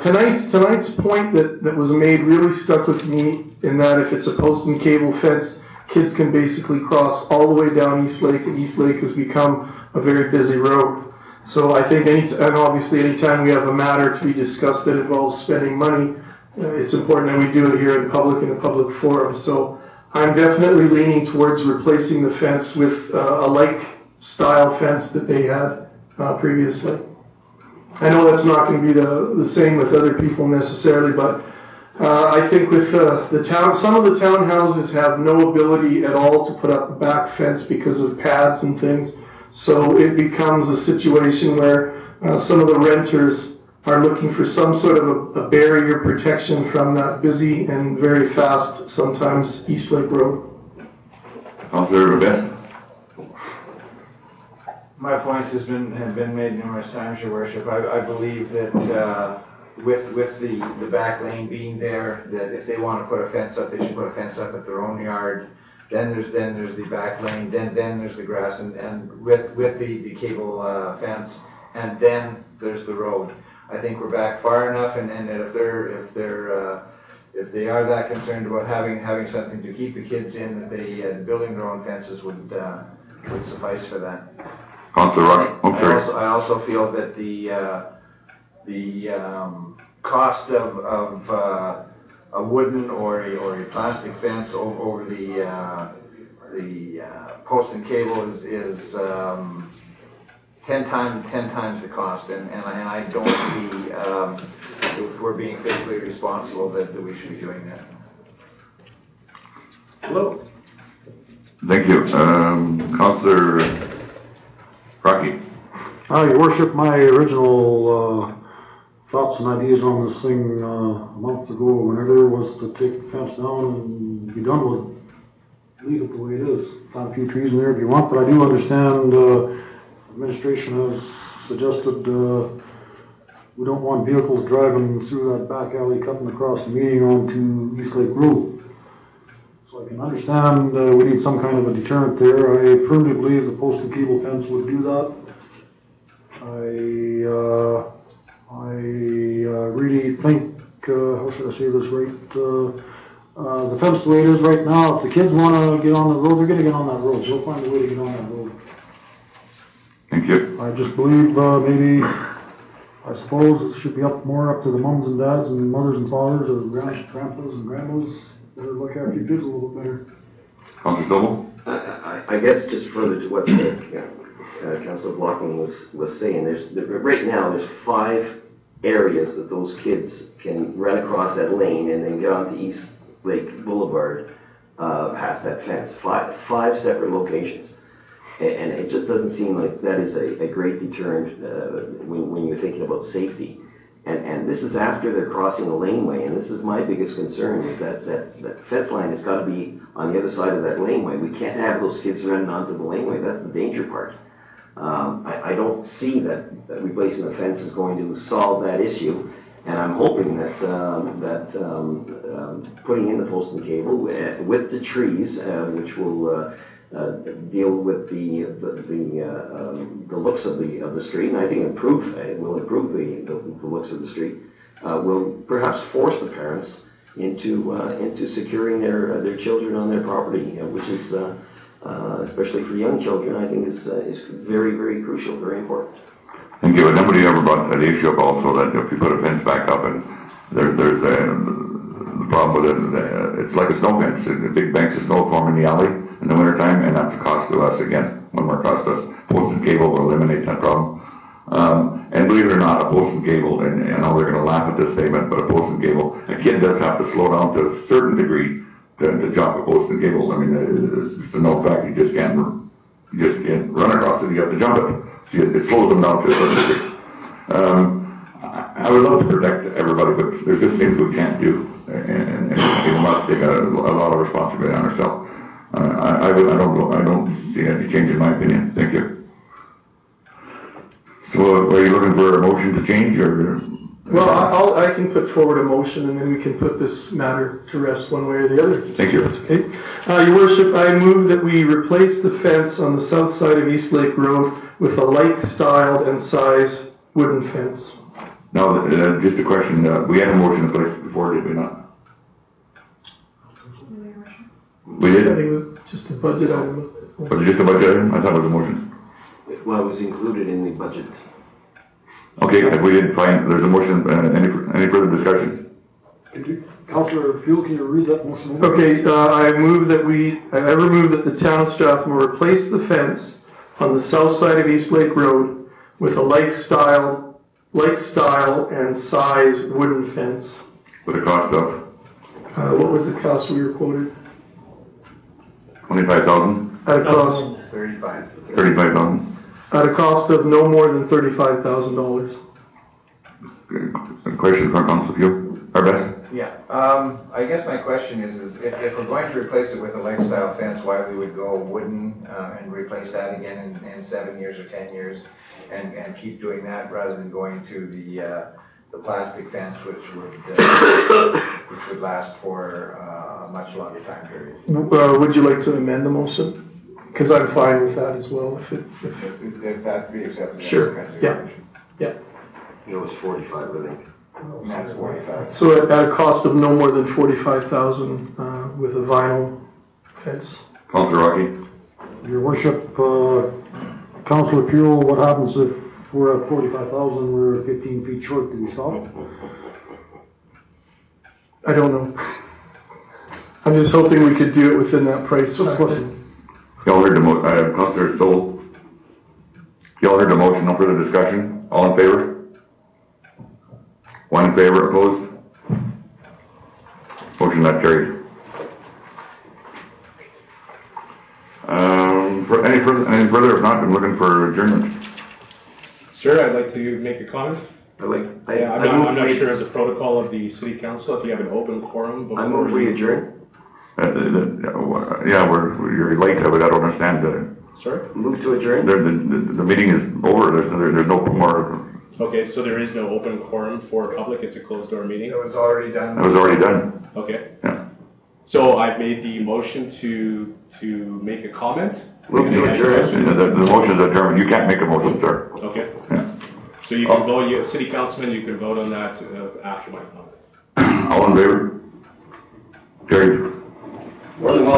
Speaker 3: Tonight's point that was made really stuck with me, in that if it's a post and cable fence, kids can basically cross all the way down East Lake, and East Lake has become a very busy road. So I think obviously anytime we have a matter to be discussed that involves spending money, it's important that we do it here in public, in a public forum. So I'm definitely leaning towards replacing the fence with a like style fence that they had previously. I know that's not going to be the same with other people necessarily, but I think with the town, some of the townhouses have no ability at all to put up a back fence because of pads and things. So it becomes a situation where some of the renters are looking for some sort of a barrier protection from that busy and very fast, sometimes, East Lake Road.
Speaker 1: Councillor Best.
Speaker 2: My points have been made numerous times, Your Worship. I believe that with the back lane being there, that if they want to put a fence up, they should put a fence up at their own yard. Then there's the back lane. Then there's the grass, and with the cable fence, and then there's the road. I think we're back far enough, and if they are that concerned about having something to keep the kids in, that building their own fences would suffice for that.
Speaker 1: Councillor Rock.
Speaker 2: I also feel that the cost of a wooden or a plastic fence over the post and cable is 10 times the cost, and I don't see, if we're being fiscally responsible, that we should be doing that.
Speaker 7: hello.
Speaker 1: Thank you. Councillor Rocky.
Speaker 10: Your Worship, my original thoughts and ideas on this thing a month ago, whenever, was to take the fence down and be done with it. Leave it the way it is. Plant a few trees in there if you want, but I do understand administration has suggested we don't want vehicles driving through that back alley cutting across the meeting onto East Lake Road. So I can understand we need some kind of a deterrent there. I firmly believe the post and cable fence would do that. I really think, how should I say this right, the fence the way it is right now, if the kids want to get on the road, they're going to get on that road. They'll find a way to get on that road.
Speaker 1: Thank you.
Speaker 10: I just believe maybe, I suppose it should be more up to the mums and dads and mothers and fathers or grandpas and grandmas to look after your kids a little bit better.
Speaker 1: Councillor Sobel.
Speaker 7: I guess just further to what Councillor Blockman was saying, right now there's 5 areas that those kids can run across that lane and then get onto East Lake Boulevard past that fence. 5 separate locations. And it just doesn't seem like that is a great deterrent when you're thinking about safety. And this is after they're crossing a laneway, and this is my biggest concern, is that fence line has got to be on the other side of that laneway. We can't have those kids running onto the laneway. That's the danger part. I don't see that replacing the fence is going to solve that issue, and I'm hoping that putting in the post and cable with the trees, which will deal with the looks of the street, and I think it will improve the looks of the street, will perhaps force the parents into securing their children on their property, which is especially for young children, I think is very, very crucial, very important.
Speaker 1: Thank you. Nobody ever brought the issue up also that if you put a fence back up and there's the problem with it, it's like a snow fence. The big banks of snow form in the alley in the wintertime, and that's a cost to us again. One more cost to us. Post and cable will eliminate that problem. And believe it or not, a post and cable, and I know they're going to laugh at this statement, but a post and cable, a kid does have to slow down to a certain degree to jump a post and cable. I mean, it's just a no fact. You just can't run across it. You have to jump it. So it slows them down to a certain degree. I would love to protect everybody, but there's just things we can't do, and we must take a lot of responsibility on ourselves. I don't see any change in my opinion. Thank you. So, are you looking for a motion to change, or?
Speaker 3: Well, I can put forward a motion, and then we can put this matter to rest one way or the other.
Speaker 1: Thank you.
Speaker 3: That's okay. Your Worship, I move that we replace the fence on the south side of East Lake Road with a like-styled and size wooden fence.
Speaker 1: Now, just a question. We had a motion in place before, did we not? We did?
Speaker 3: I think it was just a budget item.
Speaker 1: Was it just a budget item? I thought it was a motion.
Speaker 7: Well, it was included in the budget.
Speaker 1: Okay, if we didn't find, there's a motion, any further discussion?
Speaker 10: Councillor Fuel, can you read that motion?
Speaker 3: Okay, I move that I move that the town of Strathmore replace the fence on the south side of East Lake Road with a like style and size wooden fence.
Speaker 1: With a cost of?
Speaker 3: What was the cost we were quoted?
Speaker 1: $25,000?
Speaker 3: At a cost?
Speaker 1: 35,000.
Speaker 3: At a cost of no more than $35,000.
Speaker 1: Question from Council Fuel? Our best?
Speaker 2: Yeah, I guess my question is if we're going to replace it with a lifestyle fence, why we would go wooden and replace that again in 7 years or 10 years and keep doing that rather than going to the plastic fence, which would last for a much longer time period.
Speaker 3: Would you like to amend the motion? Because I'm fine with that as well.
Speaker 2: If that be accepted.
Speaker 3: Sure. Yeah. Yeah.
Speaker 7: It was 45, I think.
Speaker 2: That's 45.
Speaker 3: So at a cost of no more than $45,000 with a vinyl fence.
Speaker 1: Councillor Rocky?
Speaker 10: Your Worship, Councillor Fuel, what happens if we're at 45,000, we're 15 feet short? Do we stop?
Speaker 3: I don't know. I'm just hoping we could do it within that price.
Speaker 1: Y'all heard the motion, Councillor Stoll. Y'all heard the motion, no further discussion. All in favor? One in favor, opposed? Motion not carried. Any further? If not, I'm looking for adjournment.
Speaker 14: Sir, I'd like to make a comment.
Speaker 7: I'm
Speaker 14: not sure of the protocol of the city council, if you have an open quorum before
Speaker 7: I move we adjourn.
Speaker 1: Yeah, you're late, but I don't understand.
Speaker 7: Sorry? Move to adjourn?
Speaker 1: The meeting is over. There's no more.
Speaker 14: Okay, so there is no open quorum for public. It's a closed door meeting.
Speaker 2: It was already done.
Speaker 1: It was already done.
Speaker 14: Okay.
Speaker 1: Yeah.
Speaker 14: So I've made the motion to make a comment.
Speaker 1: Move to adjourn. The motion is adjourned. You can't make a motion, sir.
Speaker 14: Okay.
Speaker 1: Yeah.
Speaker 14: So you can vote, city councilman, you can vote on that after my comment.
Speaker 1: All in favor? Carried.